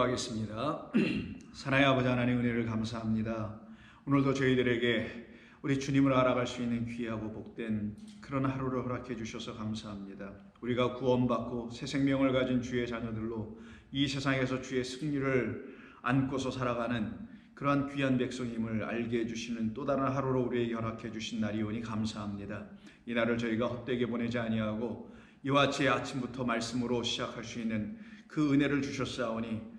기도하겠습니다. 사랑의 아버지 하나님 은혜를 감사합니다. 오늘도 저희들에게 우리 주님을 알아갈 수 있는 귀하고 복된 그런 하루를 허락해 주셔서 감사합니다. 우리가 구원받고 새 생명을 가진 주의 자녀들로 이 세상에서 주의 승리를 안고서 살아가는 그러한 귀한 백성임을 알게 해주시는 또 다른 하루로 우리에게 허락해 주신 날이오니 감사합니다. 이 날을 저희가 헛되게 보내지 아니하고 이와 같이 아침부터 말씀으로 시작할 수 있는 그 은혜를 주셨사오니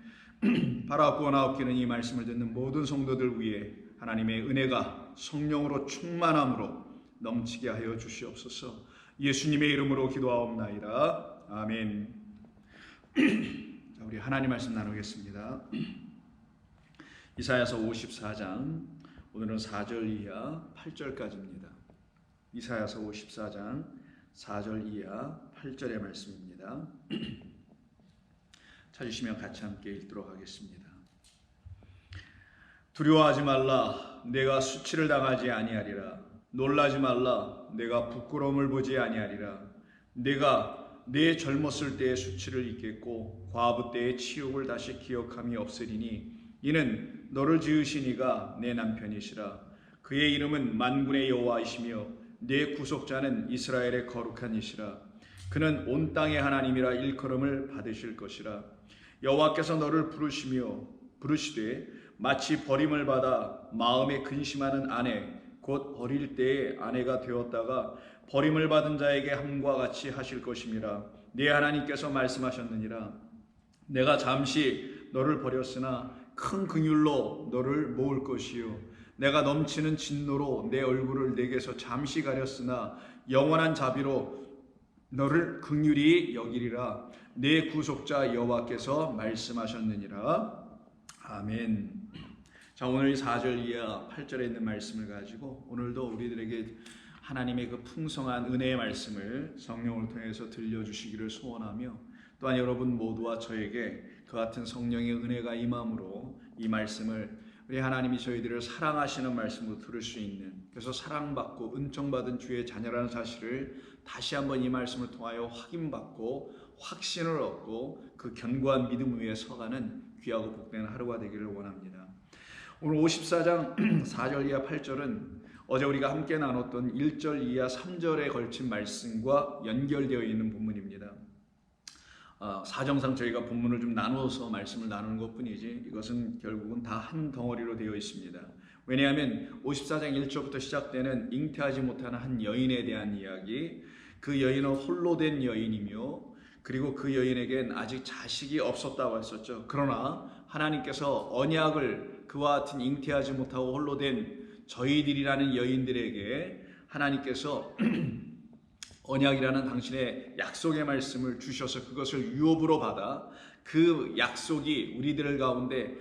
바라옵고 원하옵기는 이 말씀을 듣는 모든 성도들 위해 하나님의 은혜가 성령으로 충만함으로 넘치게 하여 주시옵소서. 예수님의 이름으로 기도하옵나이다. 아멘. 자, 우리 하나님 말씀 나누겠습니다. 이사야서 54장, 오늘은 4절 이하 8절까지입니다. 이사야서 54장 4절 이하 8절의 말씀입니다. 찾으시면 같이 함께 읽도록 하겠습니다. 두려워하지 말라. 내가 수치를 당하지 아니하리라. 놀라지 말라. 내가 부끄러움을 보지 아니하리라. 내가 내 젊었을 때의 수치를 잊겠고 과부 때의 치욕을 다시 기억함이 없으리니 이는 너를 지으신 이가 내 남편이시라. 그의 이름은 만군의 여호와이시며 내 구속자는 이스라엘의 거룩한 이시라. 그는 온 땅의 하나님이라 일컬음을 받으실 것이라. 여호와께서 너를 부르시되 마치 버림을 받아 마음에 근심하는 아내 곧 어릴 때의 아내가 되었다가 버림을 받은 자에게 함과 같이 하실 것임이라. 네 하나님께서 말씀하셨느니라. 내가 잠시 너를 버렸으나 큰 긍휼로 너를 모을 것이요 내가 넘치는 진노로 내 얼굴을 내게서 잠시 가렸으나 영원한 자비로 너를 긍휼히 여기리라. 내 구속자 여호와께서 말씀하셨느니라. 아멘. 자, 오늘 4절 이하 8절에 있는 말씀을 가지고 오늘도 우리들에게 하나님의 그 풍성한 은혜의 말씀을 성령을 통해서 들려주시기를 소원하며 또한 여러분 모두와 저에게 그 같은 성령의 은혜가 임함으로 이 말씀을 우리 하나님이 저희들을 사랑하시는 말씀으로 들을 수 있는, 그래서 사랑받고 은총받은 주의 자녀라는 사실을 다시 한번 이 말씀을 통하여 확인받고 확신을 얻고 그 견고한 믿음 위에 서가는 귀하고 복된 하루가 되기를 원합니다. 오늘 54장 4절 이하 8절은 어제 우리가 함께 나눴던 1절 이하 3절에 걸친 말씀과 연결되어 있는 본문입니다. 사정상 저희가 본문을 좀 나누어서 말씀을 나누는 것뿐이지 이것은 결국은 다 한 덩어리로 되어 있습니다. 왜냐하면 54장 1절부터 시작되는 잉태하지 못하는 한 여인에 대한 이야기, 그 여인은 홀로 된 여인이며 그리고 그 여인에겐 아직 자식이 없었다고 했었죠. 그러나 하나님께서 언약을 그와 같은 잉태하지 못하고 홀로 된 저희들이라는 여인들에게 하나님께서 언약이라는 당신의 약속의 말씀을 주셔서 그것을 유업으로 받아 그 약속이 우리들 가운데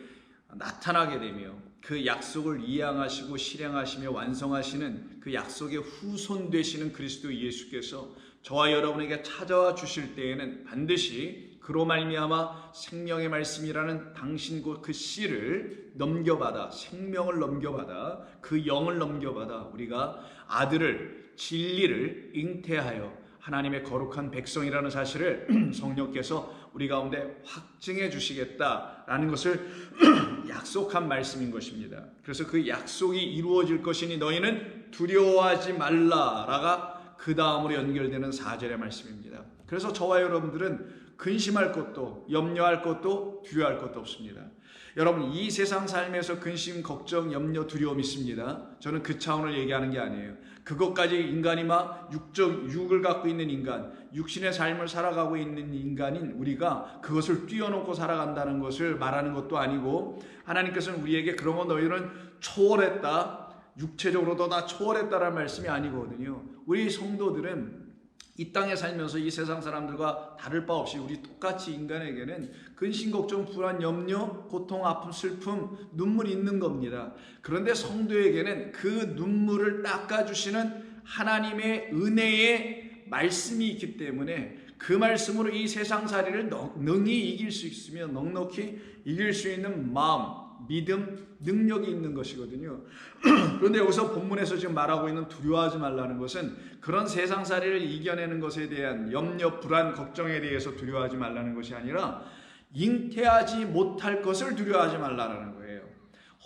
나타나게 되며 그 약속을 이행하시고 실행하시며 완성하시는 그 약속의 후손 되시는 그리스도 예수께서 저와 여러분에게 찾아와 주실 때에는 반드시 그로 말미암아 생명의 말씀이라는 당신 그 씨를 넘겨받아 생명을 넘겨받아 그 영을 넘겨받아 우리가 아들을 진리를 잉태하여 하나님의 거룩한 백성이라는 사실을 성령께서 우리 가운데 확증해 주시겠다라는 것을 약속한 말씀인 것입니다. 그래서 그 약속이 이루어질 것이니 너희는 두려워하지 말라라가 그 다음으로 연결되는 4절의 말씀입니다. 그래서 저와 여러분들은 근심할 것도 염려할 것도 두려워할 것도 없습니다. 여러분 이 세상 삶에서 근심, 걱정, 염려, 두려움 있습니다. 저는 그 차원을 얘기하는 게 아니에요. 그것까지 인간이 막 육을 갖고 있는 인간, 육신의 삶을 살아가고 있는 인간인 우리가 그것을 뛰어넘고 살아간다는 것을 말하는 것도 아니고 하나님께서는 우리에게 그런 거 너희는 초월했다, 육체적으로도 다 초월했다라는 말씀이 아니거든요. 우리 성도들은 이 땅에 살면서 이 세상 사람들과 다를 바 없이 우리 똑같이 인간에게는 근심, 걱정, 불안, 염려, 고통, 아픔, 슬픔, 눈물이 있는 겁니다. 그런데 성도에게는 그 눈물을 닦아주시는 하나님의 은혜의 말씀이 있기 때문에 그 말씀으로 이 세상살이를 능히 이길 수 있으며 넉넉히 이길 수 있는 마음, 믿음, 능력이 있는 것이거든요. 그런데 여기서 본문에서 지금 말하고 있는 두려워하지 말라는 것은 그런 세상살이를 이겨내는 것에 대한 염려, 불안, 걱정에 대해서 두려워하지 말라는 것이 아니라 잉태하지 못할 것을 두려워하지 말라는 거예요.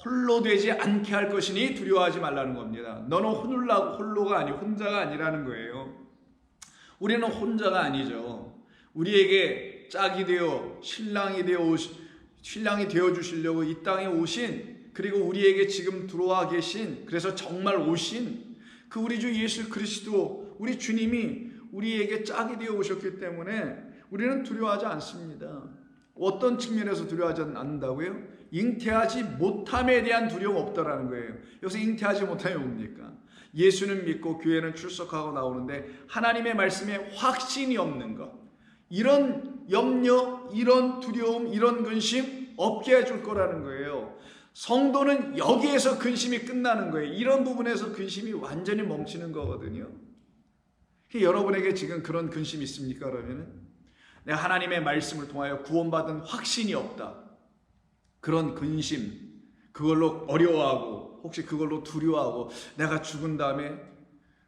홀로 되지 않게 할 것이니 두려워하지 말라는 겁니다. 너는 홀로가 아니 혼자가 아니라는 거예요. 우리는 혼자가 아니죠. 우리에게 짝이 되어 신랑이 되어 주시려고 이 땅에 오신, 그리고 우리에게 지금 들어와 계신, 그래서 정말 오신 그 우리 주 예수 그리스도, 우리 주님이 우리에게 짝이 되어 오셨기 때문에 우리는 두려워하지 않습니다. 어떤 측면에서 두려워하지 않는다고요? 잉태하지 못함에 대한 두려움 없다라는 거예요. 여기서 잉태하지 못함이 뭡니까? 예수는 믿고 교회는 출석하고 나오는데 하나님의 말씀에 확신이 없는 것, 이런 염려, 이런 두려움, 이런 근심 없게 해줄 거라는 거예요. 성도는 여기에서 근심이 끝나는 거예요. 이런 부분에서 근심이 완전히 멈추는 거거든요. 여러분에게 지금 그런 근심이 있습니까? 그러면은 내가 하나님의 말씀을 통하여 구원받은 확신이 없다, 그런 근심, 그걸로 어려워하고 혹시 그걸로 두려워하고 내가 죽은 다음에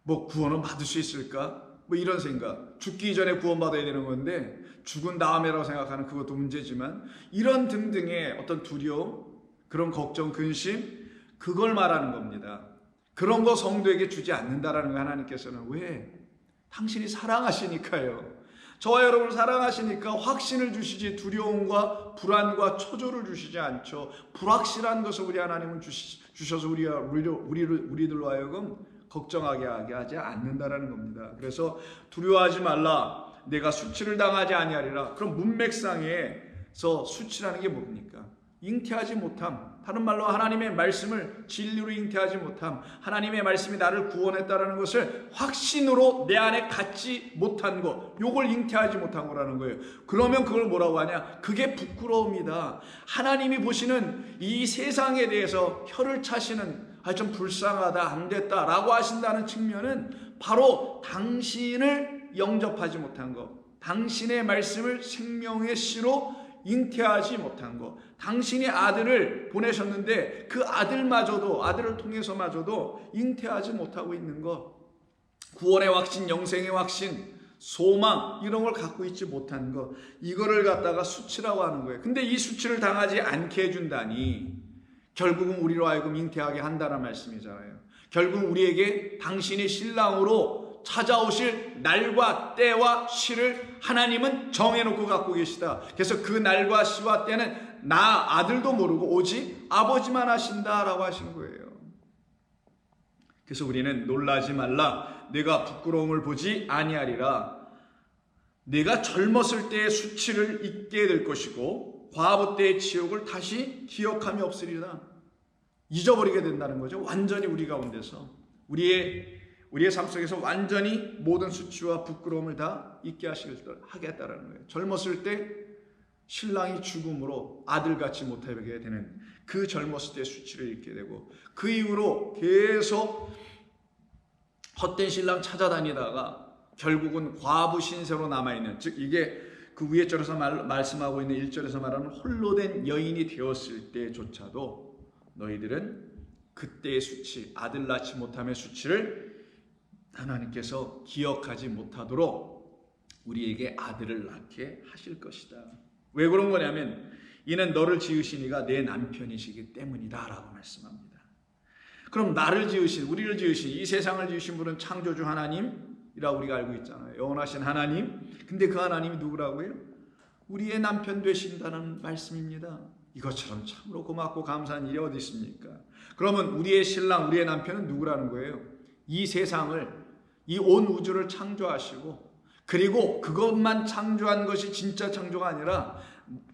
뭐 구원은 받을 수 있을까? 뭐 이런 생각, 죽기 전에 구원받아야 되는 건데 죽은 다음에라고 생각하는 그것도 문제지만, 이런 등등의 어떤 두려움, 그런 걱정, 근심, 그걸 말하는 겁니다. 그런 거 성도에게 주지 않는다라는 거 하나님께서는. 왜? 당신이 사랑하시니까요. 저와 여러분을 사랑하시니까 확신을 주시지 두려움과 불안과 초조를 주시지 않죠. 불확실한 것을 우리 하나님은 주셔서 우리들로 하여금 걱정하게 하지 않는다라는 겁니다. 그래서 두려워하지 말라, 내가 수치를 당하지 아니하리라. 그럼 문맥상에서 수치라는 게 뭡니까? 잉태하지 못함, 다른 말로 하나님의 말씀을 진리로 잉태하지 못함, 하나님의 말씀이 나를 구원했다라는 것을 확신으로 내 안에 갖지 못한 것, 요걸 잉태하지 못한 거라는 거예요. 그러면 그걸 뭐라고 하냐? 그게 부끄러움이다. 하나님이 보시는 이 세상에 대해서 혀를 차시는, 좀 불쌍하다, 안 됐다 라고 하신다는 측면은 바로 당신을 영접하지 못한 것, 당신의 말씀을 생명의 씨로 잉태하지 못한 것, 당신이 아들을 보내셨는데 그 아들을 통해서마저도 잉태하지 못하고 있는 것, 구원의 확신, 영생의 확신, 소망, 이런 걸 갖고 있지 못한 것, 이거를 갖다가 수치라고 하는 거예요. 근데 이 수치를 당하지 않게 해준다니 결국은 우리로 하여금 잉태하게 한다는 말씀이잖아요. 결국 우리에게 당신이 신랑으로 찾아오실 날과 때와 시를 하나님은 정해놓고 갖고 계시다. 그래서 그 날과 시와 때는 나 아들도 모르고 오직 아버지만 하신다라고 하신 거예요. 그래서 우리는 놀라지 말라, 내가 부끄러움을 보지 아니하리라. 내가 젊었을 때의 수치를 잊게 될 것이고 과부 때의 치욕을 다시 기억함이 없으리라. 잊어버리게 된다는 거죠. 완전히 우리 가운데서 우리의 삶 속에서 완전히 모든 수치와 부끄러움을 다 잊게 하겠다라는 거예요. 젊었을 때 신랑이 죽음으로 아들같이 못하게 되는 그 젊었을 때 수치를 잊게 되고, 그 이후로 계속 헛된 신랑 찾아다니다가 결국은 과부 신세로 남아있는, 즉 이게 그 위에 절에서 말씀하고 있는 1절에서 말하는 홀로 된 여인이 되었을 때조차도 너희들은 그때의 수치, 아들 낳지 못함의 수치를 하나님께서 기억하지 못하도록 우리에게 아들을 낳게 하실 것이다. 왜 그런 거냐면 이는 너를 지으신 이가 내 남편이시기 때문이다 라고 말씀합니다. 그럼 나를 지으신, 우리를 지으신, 이 세상을 지으신 분은 창조주 하나님이라고 우리가 알고 있잖아요. 영원하신 하나님. 근데 그 하나님이 누구라고요? 우리의 남편 되신다는 말씀입니다. 이것처럼 참으로 고맙고 감사한 일이 어디 있습니까? 그러면 우리의 신랑, 우리의 남편은 누구라는 거예요? 이 세상을, 이 온 우주를 창조하시고, 그리고 그것만 창조한 것이 진짜 창조가 아니라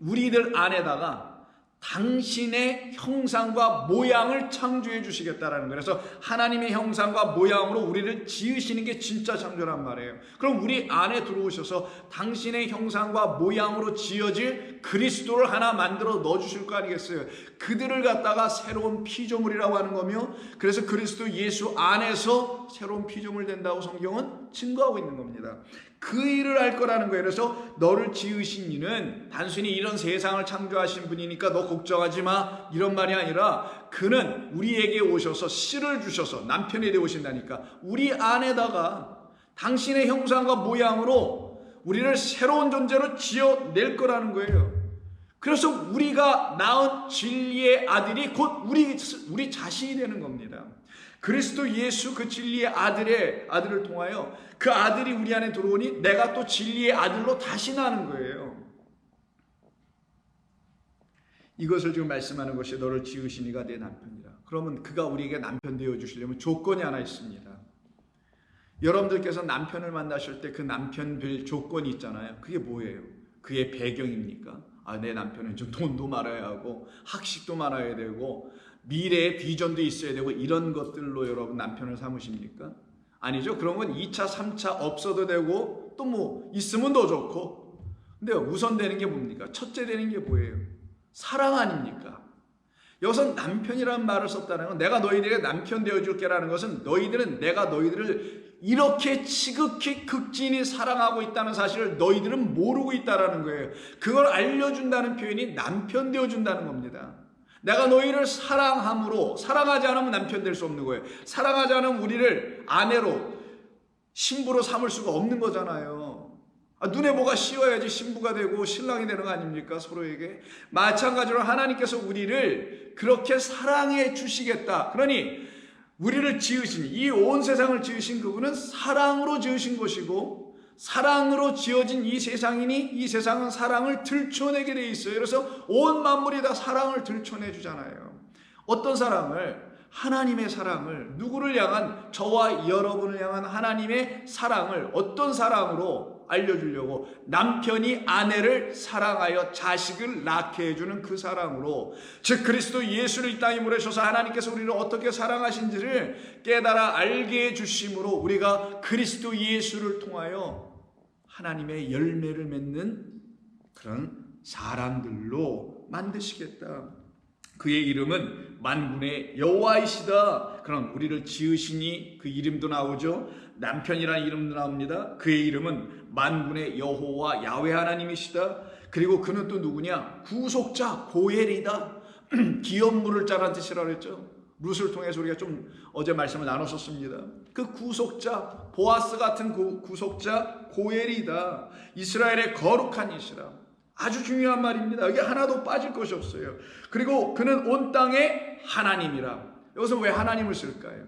우리들 안에다가 당신의 형상과 모양을 창조해 주시겠다라는 거예요. 그래서 하나님의 형상과 모양으로 우리를 지으시는 게 진짜 창조란 말이에요. 그럼 우리 안에 들어오셔서 당신의 형상과 모양으로 지어질 그리스도를 하나 만들어 넣어주실 거 아니겠어요? 그들을 갖다가 새로운 피조물이라고 하는 거며, 그래서 그리스도 예수 안에서 새로운 피조물 된다고 성경은 증거하고 있는 겁니다. 그 일을 할 거라는 거예요. 그래서 너를 지으신 이는 단순히 이런 세상을 창조하신 분이니까 너 걱정하지 마, 이런 말이 아니라 그는 우리에게 오셔서 씨를 주셔서 남편이 되어 오신다니까 우리 안에다가 당신의 형상과 모양으로 우리를 새로운 존재로 지어낼 거라는 거예요. 그래서 우리가 낳은 진리의 아들이 곧 우리 자신이 되는 겁니다. 그리스도 예수 그 진리의 아들을 통하여 그 아들이 우리 안에 들어오니 내가 또 진리의 아들로 다시 나는 거예요. 이것을 지금 말씀하는 것이 너를 지으신 이가 내 남편이라. 그러면 그가 우리에게 남편 되어 주시려면 조건이 하나 있습니다. 여러분들께서 남편을 만나실 때 그 남편 될 조건이 있잖아요. 그게 뭐예요? 그의 배경입니까? 내 남편은 좀 돈도 많아야 하고 학식도 많아야 되고 미래의 비전도 있어야 되고 이런 것들로 여러분 남편을 삼으십니까? 아니죠. 그런 건 2차, 3차 없어도 되고 또 뭐 있으면 더 좋고. 근데 우선 되는 게 뭡니까? 첫째 되는 게 뭐예요? 사랑 아닙니까? 여기서 남편이라는 말을 썼다는 건 내가 너희들에게 남편 되어줄게라는 것은 너희들은 내가 너희들을 이렇게 지극히 극진히 사랑하고 있다는 사실을 너희들은 모르고 있다는 거예요. 그걸 알려준다는 표현이 남편 되어준다는 겁니다. 내가 너희를 사랑함으로, 사랑하지 않으면 남편 될 수 없는 거예요. 사랑하지 않으면 우리를 아내로, 신부로 삼을 수가 없는 거잖아요. 눈에 뭐가 씌워야지 신부가 되고 신랑이 되는 거 아닙니까? 서로에게. 마찬가지로 하나님께서 우리를 그렇게 사랑해 주시겠다. 그러니 우리를 지으신, 이 온 세상을 지으신 그분은 사랑으로 지으신 것이고 사랑으로 지어진 이 세상이니 이 세상은 사랑을 들춰내게 돼 있어요. 그래서 온 만물이 다 사랑을 들춰내 주잖아요. 어떤 사랑을? 하나님의 사랑을, 누구를 향한, 저와 여러분을 향한 하나님의 사랑을 어떤 사랑으로 알려주려고 남편이 아내를 사랑하여 자식을 낳게 해주는 그 사랑으로, 즉 그리스도 예수를 이 땅에 보내셔서 하나님께서 우리를 어떻게 사랑하신지를 깨달아 알게 해주심으로 우리가 그리스도 예수를 통하여 하나님의 열매를 맺는 그런 사람들로 만드시겠다. 그의 이름은 만군의 여호와이시다. 그럼 우리를 지으시니 그 이름도 나오죠. 남편이라는 이름도 나옵니다. 그의 이름은 만군의 여호와 야훼 하나님이시다. 그리고 그는 또 누구냐? 구속자 고엘이다. 기업 물을 자란 뜻이라 그랬죠. 룻을 통해서 우리가 좀 어제 말씀을 나눴었습니다. 그 구속자, 보아스 같은 구속자 고엘이다. 이스라엘의 거룩한 이시라. 아주 중요한 말입니다. 여기 하나도 빠질 것이 없어요. 그리고 그는 온 땅의 하나님이라. 여기서 왜 하나님을 쓸까요?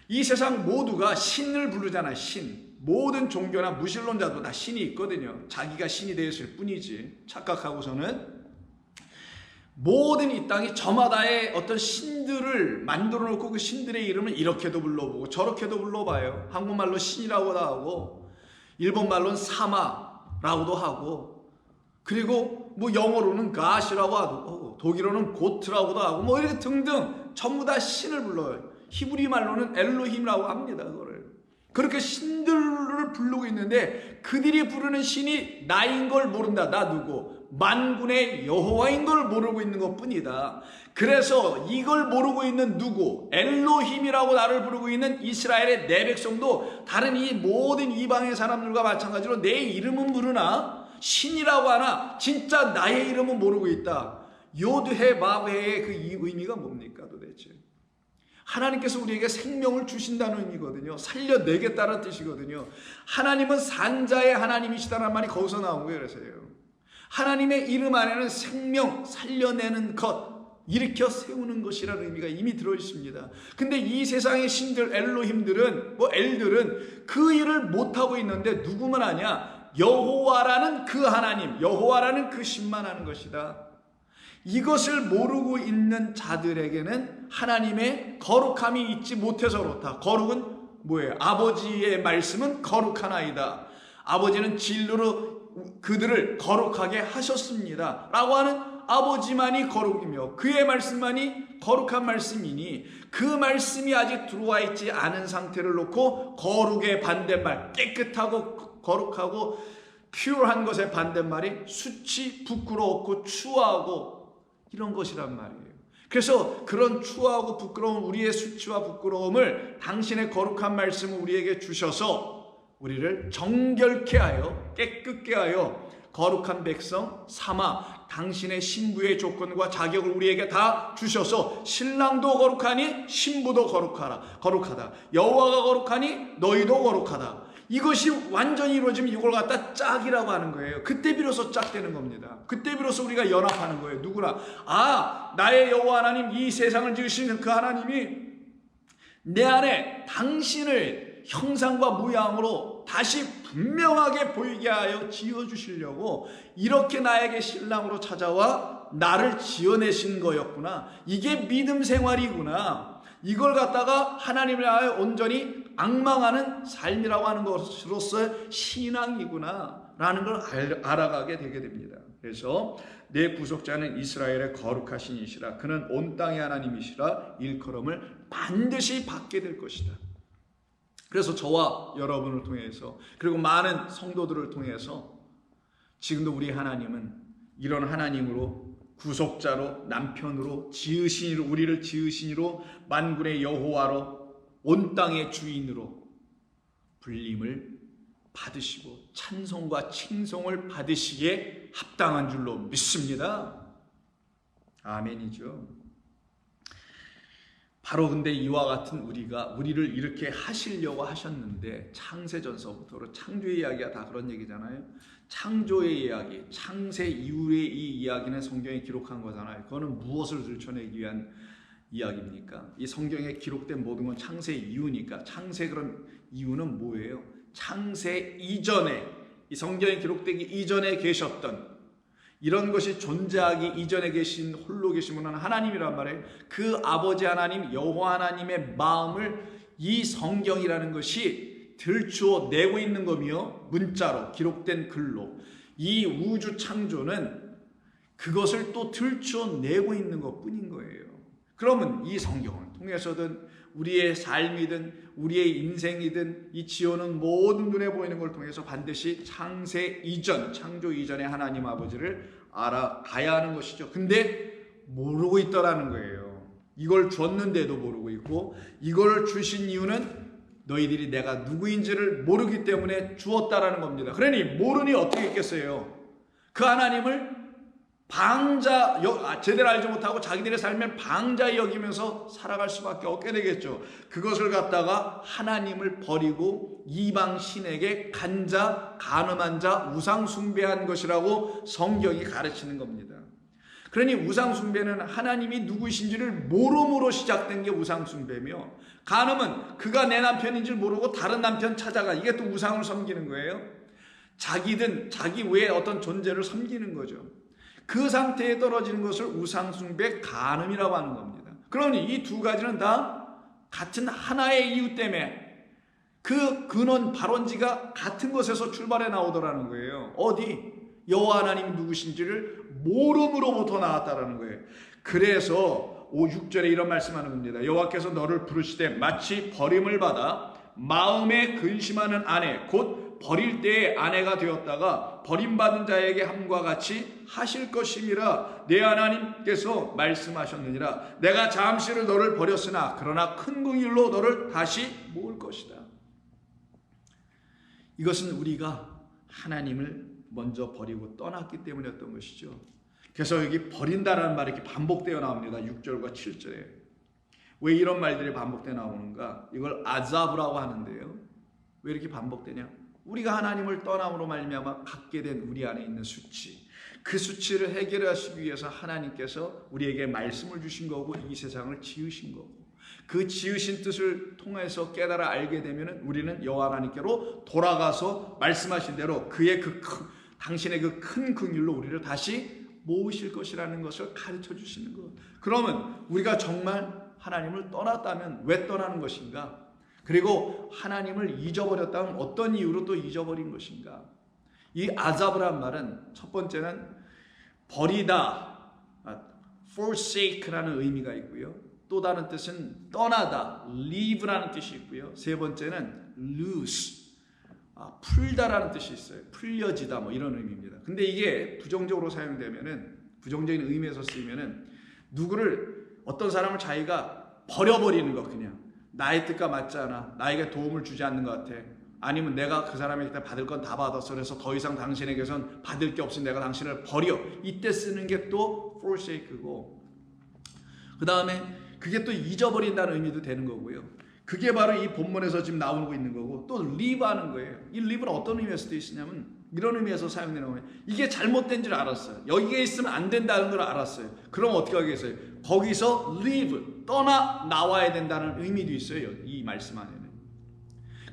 이 세상 모두가 신을 부르잖아요. 신. 모든 종교나 무신론자도 다 신이 있거든요. 자기가 신이 되었을 뿐이지 착각하고서는. 모든 이 땅이 저마다의 어떤 신들을 만들어 놓고 그 신들의 이름을 이렇게도 불러보고 저렇게도 불러봐요. 한국말로 신이라고도 하고 일본말로는 사마라고도 하고, 그리고 뭐 영어로는 가시라고 하고 독일어는 고트라고도 하고 뭐 이렇게 등등 전부 다 신을 불러요. 히브리 말로는 엘로힘이라고 합니다. 그거를 그렇게 신들을 부르고 있는데 그들이 부르는 신이 나인 걸 모른다. 나 누구? 만군의 여호와인 걸 모르고 있는 것 뿐이다. 그래서 이걸 모르고 있는 누구? 엘로힘이라고 나를 부르고 있는 이스라엘의 내 백성도 다른 이 모든 이방의 사람들과 마찬가지로 내 이름은 부르나 신이라고 하나 진짜 나의 이름은 모르고 있다. 요드해 마베의 그 의미가 뭡니까 도대체? 하나님께서 우리에게 생명을 주신다는 의미거든요. 살려내겠다는 뜻이거든요. 하나님은 산자의 하나님이시다는 말이 거기서 나온 거예요. 그래서요. 하나님의 이름 안에는 생명, 살려내는 것, 일으켜 세우는 것이라는 의미가 이미 들어있습니다. 근데 이 세상의 신들, 엘로힘들은, 엘들은 그 일을 못하고 있는데 누구만 하냐? 여호와라는 그 하나님, 여호와라는 그 신만 하는 것이다. 이것을 모르고 있는 자들에게는 하나님의 거룩함이 있지 못해서 그렇다. 거룩은 뭐예요? 아버지의 말씀은 거룩한 아이다. 아버지는 진리로 그들을 거룩하게 하셨습니다 라고 하는 아버지만이 거룩이며 그의 말씀만이 거룩한 말씀이니 그 말씀이 아직 들어와 있지 않은 상태를 놓고 거룩의 반대말, 깨끗하고 거룩하고 퓨어한 것의 반대말이 수치, 부끄러웠고 추하고 이런 것이란 말이에요. 그래서 그런 추하고 부끄러운 우리의 수치와 부끄러움을 당신의 거룩한 말씀을 우리에게 주셔서 우리를 정결케 하여 깨끗게 하여 거룩한 백성 삼아 당신의 신부의 조건과 자격을 우리에게 다 주셔서 신랑도 거룩하니 신부도 거룩하다. 여호와가 거룩하니 너희도 거룩하다. 이것이 완전히 이루어지면 이걸 갖다 짝이라고 하는 거예요. 그때 비로소 짝되는 겁니다. 그때 비로소 우리가 연합하는 거예요. 누구나. 아, 나의 여호와 하나님, 이 세상을 지으시는 그 하나님이 내 안에 당신을 형상과 모양으로 다시 분명하게 보이게 하여 지어주시려고 이렇게 나에게 신랑으로 찾아와 나를 지어내신 거였구나. 이게 믿음 생활이구나. 이걸 갖다가 하나님을 위하여 온전히 앙망하는 삶이라고 하는 것으로서의 신앙이구나 라는 걸 알아가게 되게 됩니다. 그래서 내 구속자는 이스라엘의 거룩하신 이시라, 그는 온 땅의 하나님이시라 일컬음을 반드시 받게 될 것이다. 그래서 저와 여러분을 통해서, 그리고 많은 성도들을 통해서 지금도 우리 하나님은 이런 하나님으로, 구속자로, 남편으로, 지으신이로, 우리를 지으신이로, 만군의 여호와로, 온 땅의 주인으로 불림을 받으시고 찬송과 칭송을 받으시기에 합당한 줄로 믿습니다. 아멘이죠. 바로 근데 이와 같은 우리를 이렇게 하시려고 하셨는데, 창세전서부터 창조의 이야기가 다 그런 얘기잖아요. 창조의 이야기, 창세 이후의 이 이야기는 성경에 기록한 거잖아요. 그거는 무엇을 들춰내기 위한 이야기입니까? 이 성경에 기록된 모든 건 창세 이후니까. 창세 그런 이유는 뭐예요? 창세 이전에, 이 성경에 기록되기 이전에 계셨던, 이런 것이 존재하기 이전에 계신 홀로 계신 분은 하나님이란 말이에요. 그 아버지 하나님, 여호와 하나님의 마음을 이 성경이라는 것이 들추어 내고 있는 거며, 문자로 기록된 글로 이 우주 창조는 그것을 또 들추어 내고 있는 것뿐인 거예요. 그러면 이 성경을 통해서든 우리의 삶이든 우리의 인생이든 이 지어는 모든 눈에 보이는 걸 통해서 반드시 창세 이전, 창조 이전의 하나님 아버지를 알아가야 하는 것이죠. 근데 모르고 있더라는 거예요. 이걸 줬는데도 모르고 있고, 이걸 주신 이유는 너희들이 내가 누구인지를 모르기 때문에 주었다라는 겁니다. 그러니 모르니 어떻게 있겠어요? 그 하나님을 방자, 제대로 알지 못하고 자기들의 삶을 방자 여기면서 살아갈 수밖에 없게 되겠죠. 그것을 갖다가 하나님을 버리고 이방 신에게 간자, 간음한 자, 우상 숭배한 것이라고 성경이 가르치는 겁니다. 그러니 우상 숭배는 하나님이 누구이신지를 모름으로 시작된 게 우상 숭배며, 간음은 그가 내 남편인지 모르고 다른 남편 찾아가, 이게 또 우상을 섬기는 거예요. 자기든 자기 외에 어떤 존재를 섬기는 거죠. 그 상태에 떨어지는 것을 우상숭배, 간음이라고 하는 겁니다. 그러니 이 두 가지는 다 같은 하나의 이유 때문에 그 근원 발원지가 같은 것에서 출발해 나오더라는 거예요. 어디? 여호와 하나님이 누구신지를 모름으로부터 나왔다라는 거예요. 그래서 6절에 이런 말씀하는 겁니다. 여호와께서 너를 부르시되 마치 버림을 받아 마음에 근심하는 아내, 곧 버릴 때의 아내가 되었다가 버림받은 자에게 함과 같이 하실 것임이라 내 하나님께서 말씀하셨느니라. 내가 잠시를 너를 버렸으나 그러나 큰 긍휼로 너를 다시 모을 것이다. 이것은 우리가 하나님을 먼저 버리고 떠났기 때문이었던 것이죠. 그래서 여기 버린다라는 말이 이렇게 반복되어 나옵니다. 6절과 7절에. 왜 이런 말들이 반복되어 나오는가? 이걸 아자브라고 하는데요. 왜 이렇게 반복되냐? 우리가 하나님을 떠남으로 말미암아 갖게 된 우리 안에 있는 수치, 그 수치를 해결하시기 위해서 하나님께서 우리에게 말씀을 주신 거고 이 세상을 지으신 거고, 그 지으신 뜻을 통해서 깨달아 알게 되면 우리는 여호와 하나님께로 돌아가서 말씀하신 대로 그의 당신의 그 큰 긍휼로 우리를 다시 모으실 것이라는 것을 가르쳐 주시는 것. 그러면 우리가 정말 하나님을 떠났다면 왜 떠나는 것인가? 그리고 하나님을 잊어버렸다면 어떤 이유로 또 잊어버린 것인가? 이 아자브란 말은 첫 번째는 버리다, forsake라는 의미가 있고요. 또 다른 뜻은 떠나다, leave라는 뜻이 있고요. 세 번째는 loose, 풀다라는 뜻이 있어요. 풀려지다, 뭐 이런 의미입니다. 근데 이게 부정적으로 사용되면은, 부정적인 의미에서 쓰이면은 누구를, 어떤 사람을 자기가 버려버리는 것, 그냥 나의 뜻과 맞지 않아, 나에게 도움을 주지 않는 것 같아, 아니면 내가 그 사람에게 받을 건 다 받았어, 그래서 더 이상 당신에게선 받을 게 없으니 내가 당신을 버려, 이때 쓰는 게 또 forsake고, 그 다음에 그게 또 잊어버린다는 의미도 되는 거고요. 그게 바로 이 본문에서 지금 나오고 있는 거고, 또 live 하는 거예요. 이 live는 어떤 의미에서 쓰이냐면 이런 의미에서 사용되는 거예요. 이게 잘못된 줄 알았어요. 여기에 있으면 안 된다는 걸 알았어요. 그럼 어떻게 하겠어요? 거기서 live, 나와야 된다는 의미도 있어요. 이 말씀 안에는.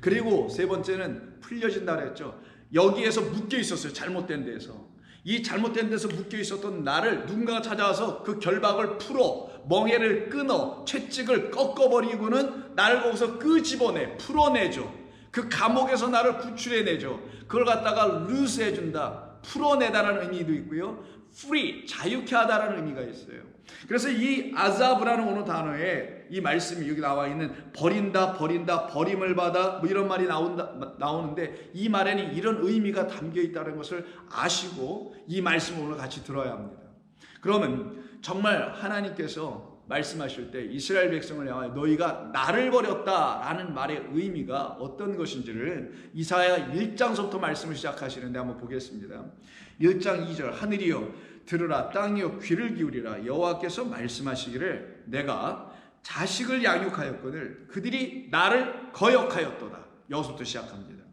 그리고 세 번째는 풀려진다 그랬죠. 여기에서 묶여 있었어요. 잘못된 데서. 이 잘못된 데서 묶여 있었던 나를 누군가가 찾아와서 그 결박을 풀어, 멍에를 끊어, 채찍을 꺾어버리고는 나를 거기서 끄집어내, 풀어내죠. 그 감옥에서 나를 구출해내죠. 그걸 갖다가 loose 해준다, 풀어내다라는 의미도 있고요. free, 자유케 하다라는 의미가 있어요. 그래서 이 아자브라는 어느 단어에 이 말씀이 여기 나와 있는 버린다, 버림을 받아, 뭐 이런 말이 나오는데 이 말에는 이런 의미가 담겨 있다는 것을 아시고 이 말씀을 오늘 같이 들어야 합니다. 그러면 정말 하나님께서 말씀하실 때 이스라엘 백성을 향하여 너희가 나를 버렸다라는 말의 의미가 어떤 것인지를 이사야 1장서부터 말씀을 시작하시는데 한번 보겠습니다. 1장 2절 하늘이여 들으라, 땅이여 귀를 기울이라, 여호와께서 말씀하시기를 내가 자식을 양육하였거늘 그들이 나를 거역하였도다. 여기서부터 시작합니다.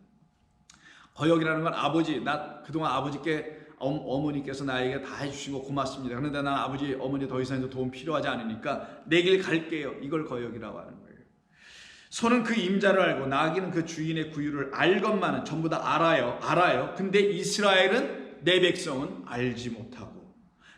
거역이라는 건 아버지, 나 그동안 아버지께 어머니께서 나에게 다 해주신 거 고맙습니다. 그런데 난 아버지 어머니 더 이상 도움 필요하지 않으니까 내 길 갈게요. 이걸 거역이라고 하는 거예요. 소는 그 임자를 알고 나귀는 그 주인의 구유를 알건만은 전부 다 알아요. 근데 이스라엘은 내 백성은 알지 못하고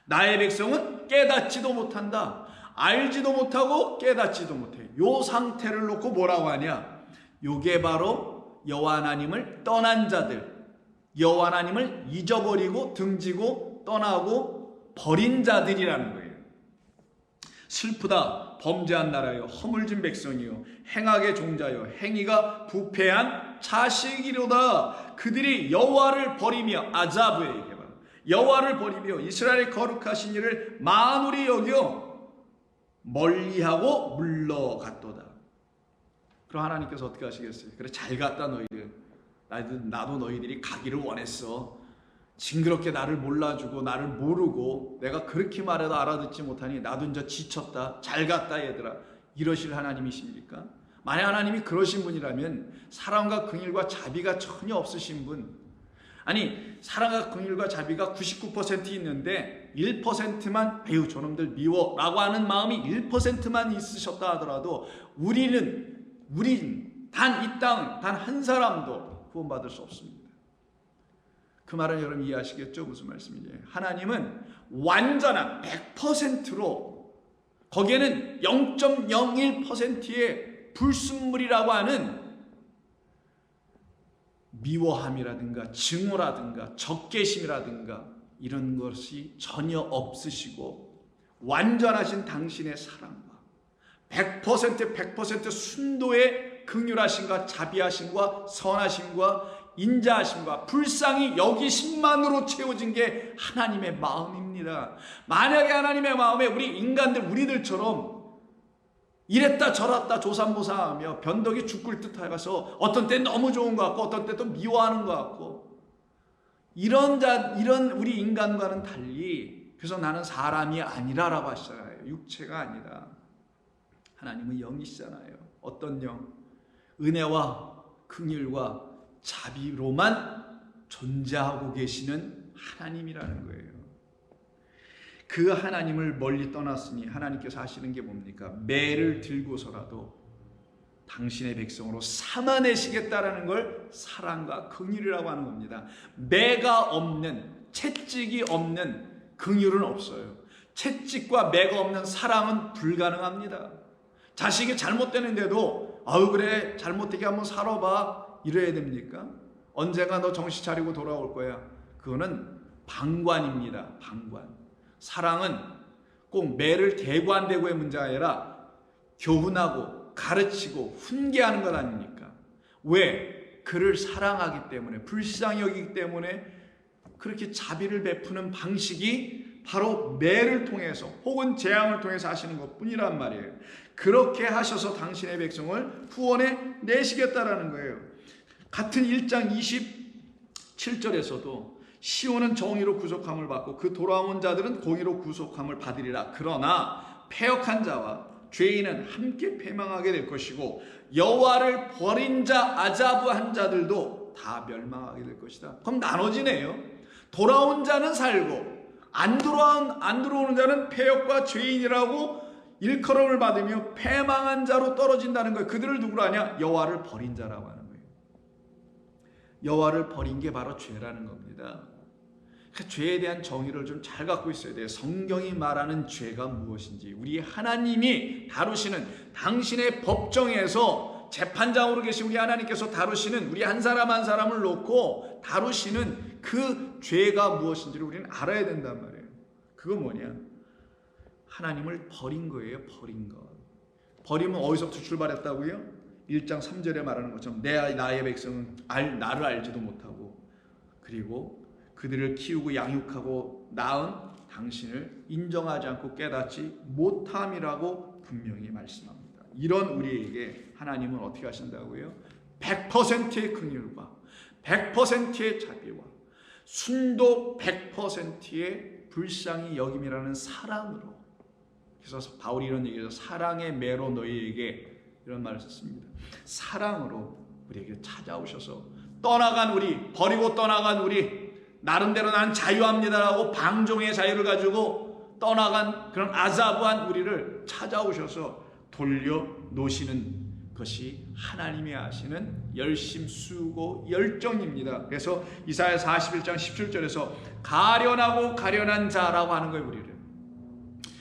나의 백성은 깨닫지도 못한다. 알지도 못하고 깨닫지도 못해. 요 상태를 놓고 뭐라고 하냐? 요게 바로 여호와 하나님을 떠난 자들, 여호와 하나님을 잊어버리고 등지고 떠나고 버린 자들이라는 거예요. 슬프다, 범죄한 나라요, 허물진 백성이요, 행악의 종자요, 행위가 부패한 자식이로다. 그들이 여호와를 버리며, 아자브에 얘기해봐, 여호와를 버리며 이스라엘의 거룩하신 이를 만홀히 여겨 멀리하고 물러갔도다. 그럼 하나님께서 어떻게 하시겠어요? 그래, 잘 갔다 너희들. 나도 너희들이 가기를 원했어. 징그럽게 나를 몰라주고 나를 모르고 내가 그렇게 말해도 알아듣지 못하니 나도 이제 지쳤다. 잘 갔다 얘들아. 이러실 하나님이십니까? 만약 하나님이 그러신 분이라면 사랑과 긍휼과 자비가 전혀 없으신 분, 아니 사랑과 긍휼과 자비가 99% 있는데 1%만 에휴 저놈들 미워 라고 하는 마음이 1%만 있으셨다 하더라도 우린 단 이 땅 단 한 사람도 구원받을 수 없습니다. 그 말은 여러분 이해하시겠죠? 무슨 말씀인지. 하나님은 완전한 100%로 거기에는 0.01%의 불순물이라고 하는 미워함이라든가 증오라든가 적개심이라든가 이런 것이 전혀 없으시고 완전하신 당신의 사랑과 100% 순도의 긍휼하심과 자비하심과 선하심과 인자하심과 불쌍히 여기심만으로 채워진 게 하나님의 마음입니다. 만약에 하나님의 마음에 우리 인간들 우리들처럼 이랬다 저랬다 조삼모사하며 변덕이 죽을 듯하여서 어떤 때 너무 좋은 것 같고 어떤 때 또 미워하는 것 같고 이런 우리 인간과는 달리, 그래서 나는 사람이 아니라라고 하시잖아요. 육체가 아니라. 하나님은 영이시잖아요. 어떤 영? 은혜와 긍휼과 자비로만 존재하고 계시는 하나님이라는 거예요. 그 하나님을 멀리 떠났으니 하나님께서 하시는 게 뭡니까? 매를 들고서라도 당신의 백성으로 삼아내시겠다라는 걸 사랑과 긍휼이라고 하는 겁니다. 매가 없는, 채찍이 없는 긍휼은 없어요. 채찍과 매가 없는 사랑은 불가능합니다. 자식이 잘못되는데도 아유 그래 잘못되게 한번 살아봐 이래야 됩니까? 언젠가 너 정신 차리고 돌아올 거야. 그거는 방관입니다. 방관. 사랑은 꼭 매를 대고 안 대고의 문제가 아니라 교훈하고 가르치고 훈계하는 것 아닙니까? 왜? 그를 사랑하기 때문에, 불쌍히 여기기 때문에 그렇게 자비를 베푸는 방식이 바로 매를 통해서 혹은 재앙을 통해서 하시는 것뿐이란 말이에요. 그렇게 하셔서 당신의 백성을 구원해 내시겠다라는 거예요. 같은 1장 27절에서도 시온은 정의로 구속함을 받고 그 돌아온 자들은 공의로 구속함을 받으리라. 그러나 패역한 자와 죄인은 함께 패망하게 될 것이고 여호와를 버린 자 아자부한 자들도 다 멸망하게 될 것이다. 그럼 나눠지네요. 돌아온 자는 살고 안 들어오는 자는 패역과 죄인이라고 일컬음을 받으며 패망한 자로 떨어진다는 거예요. 그들을 누구로 하냐? 여호와를 버린 자라고 하는 거예요. 여호와를 버린 게 바로 죄라는 겁니다. 그 죄에 대한 정의를 좀 잘 갖고 있어야 돼요. 성경이 말하는 죄가 무엇인지, 우리 하나님이 다루시는, 당신의 법정에서 재판장으로 계신 우리 하나님께서 다루시는, 우리 한 사람 한 사람을 놓고 다루시는 그 죄가 무엇인지를 우리는 알아야 된단 말이에요. 그거 뭐냐? 하나님을 버린 거예요. 버린 것. 버리면 어디서부터 출발했다고요? 1장 3절에 말하는 것처럼 나의 백성은 나를 알지도 못하고, 그리고 그들을 키우고 양육하고 낳은 당신을 인정하지 않고 깨닫지 못함이라고 분명히 말씀합니다. 이런 우리에게 하나님은 어떻게 하신다고요? 100%의 긍휼과 100%의 자비와 순도 100%의 불쌍히 여김이라는 사랑으로, 그래서 바울이 이런 얘기해서 사랑의 매로 너희에게 이런 말을 썼습니다. 사랑으로 우리에게 찾아오셔서 떠나간 우리, 버리고 떠나간 우리, 나름대로 난 자유합니다라고 방종의 자유를 가지고 떠나간 그런 아자부한 우리를 찾아오셔서 돌려놓으시는 것이 하나님이 하시는 열심, 수고, 열정입니다. 그래서 이사야 41장 17절에서 가련하고 가련한 자라고 하는 거예요. 우리를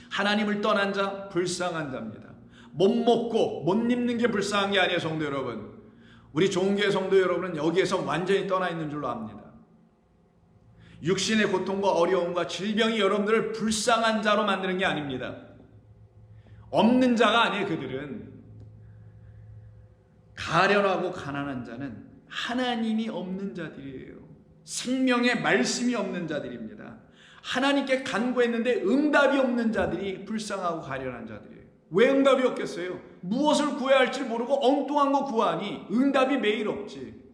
하나님을 떠난 자, 불쌍한 자입니다. 못 먹고 못 입는 게 불쌍한 게 아니에요. 성도 여러분, 우리 좋은교회 성도 여러분은 여기에서 완전히 떠나 있는 줄로 압니다. 육신의 고통과 어려움과 질병이 여러분들을 불쌍한 자로 만드는 게 아닙니다. 없는 자가 아니에요. 그들은 가련하고 가난한 자는 하나님이 없는 자들이에요. 생명의 말씀이 없는 자들입니다. 하나님께 간구했는데 응답이 없는 자들이 불쌍하고 가련한 자들이에요. 왜 응답이 없겠어요? 무엇을 구해야 할지 모르고 엉뚱한 거 구하니 응답이 매일 없지.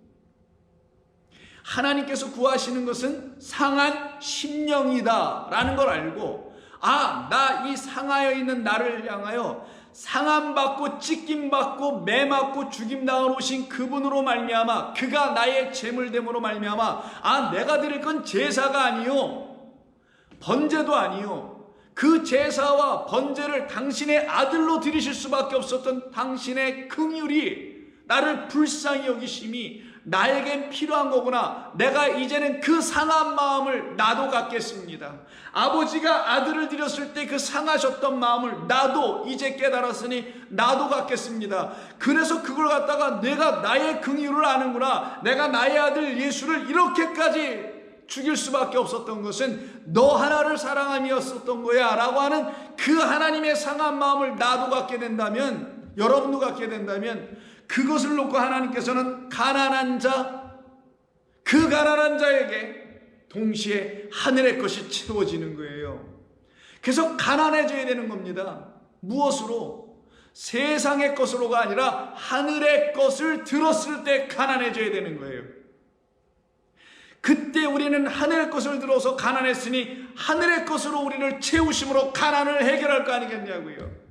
하나님께서 구하시는 것은 상한 심령이다 라는 걸 알고, 나 이 상하여 있는 나를 향하여 상함받고 찢김받고 매맞고 죽임당한 오신 그분으로 말미암아, 그가 나의 재물됨으로 말미암아, 내가 드릴 건 제사가 아니요 번제도 아니요, 그 제사와 번제를 당신의 아들로 드리실 수밖에 없었던 당신의 긍휼이, 나를 불쌍히 여기심이 나에겐 필요한 거구나. 내가 이제는 그 상한 마음을 나도 갖겠습니다. 아버지가 아들을 드렸을 때 그 상하셨던 마음을 나도 이제 깨달았으니 나도 갖겠습니다. 그래서 그걸 갖다가 내가 나의 긍휼을 아는구나, 내가 나의 아들 예수를 이렇게까지 죽일 수밖에 없었던 것은 너 하나를 사랑함이었었던 거야 라고 하는 그 하나님의 상한 마음을 나도 갖게 된다면, 여러분도 갖게 된다면, 그것을 놓고 하나님께서는 가난한 자, 그 가난한 자에게 동시에 하늘의 것이 채워지는 거예요. 그래서 가난해져야 되는 겁니다. 무엇으로? 세상의 것으로가 아니라 하늘의 것을 들었을 때 가난해져야 되는 거예요. 그때 우리는 하늘의 것을 들어서 가난했으니 하늘의 것으로 우리를 채우심으로 가난을 해결할 거 아니겠냐고요.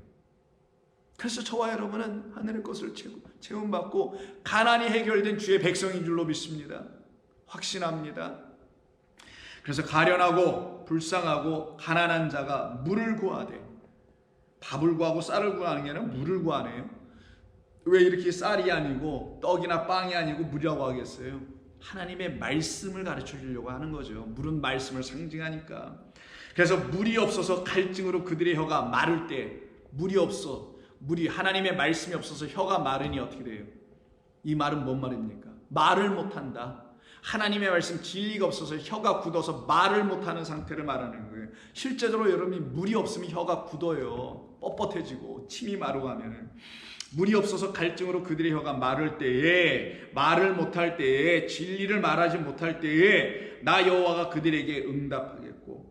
그래서 저와 여러분은 하늘의 것을 채움받고 가난이 해결된 주의 백성인 줄로 믿습니다. 확신합니다. 그래서 가련하고 불쌍하고 가난한 자가 물을 구하되, 밥을 구하고 쌀을 구하는 게 아니라 물을 구하네요. 왜 이렇게 쌀이 아니고 떡이나 빵이 아니고 물이라고 하겠어요? 하나님의 말씀을 가르쳐 주려고 하는 거죠. 물은 말씀을 상징하니까. 그래서 물이 없어서 갈증으로 그들의 혀가 마를 때, 물이 하나님의 말씀이 없어서 혀가 마르니 어떻게 돼요? 이 말은 뭔 말입니까? 말을 못한다. 하나님의 말씀 진리가 없어서 혀가 굳어서 말을 못하는 상태를 말하는 거예요. 실제적으로 여러분이 물이 없으면 혀가 굳어요. 뻣뻣해지고 침이 마르고 하면은. 물이 없어서 갈증으로 그들의 혀가 마를 때에, 말을 못할 때에, 진리를 말하지 못할 때에 나 여호와가 그들에게 응답하겠고,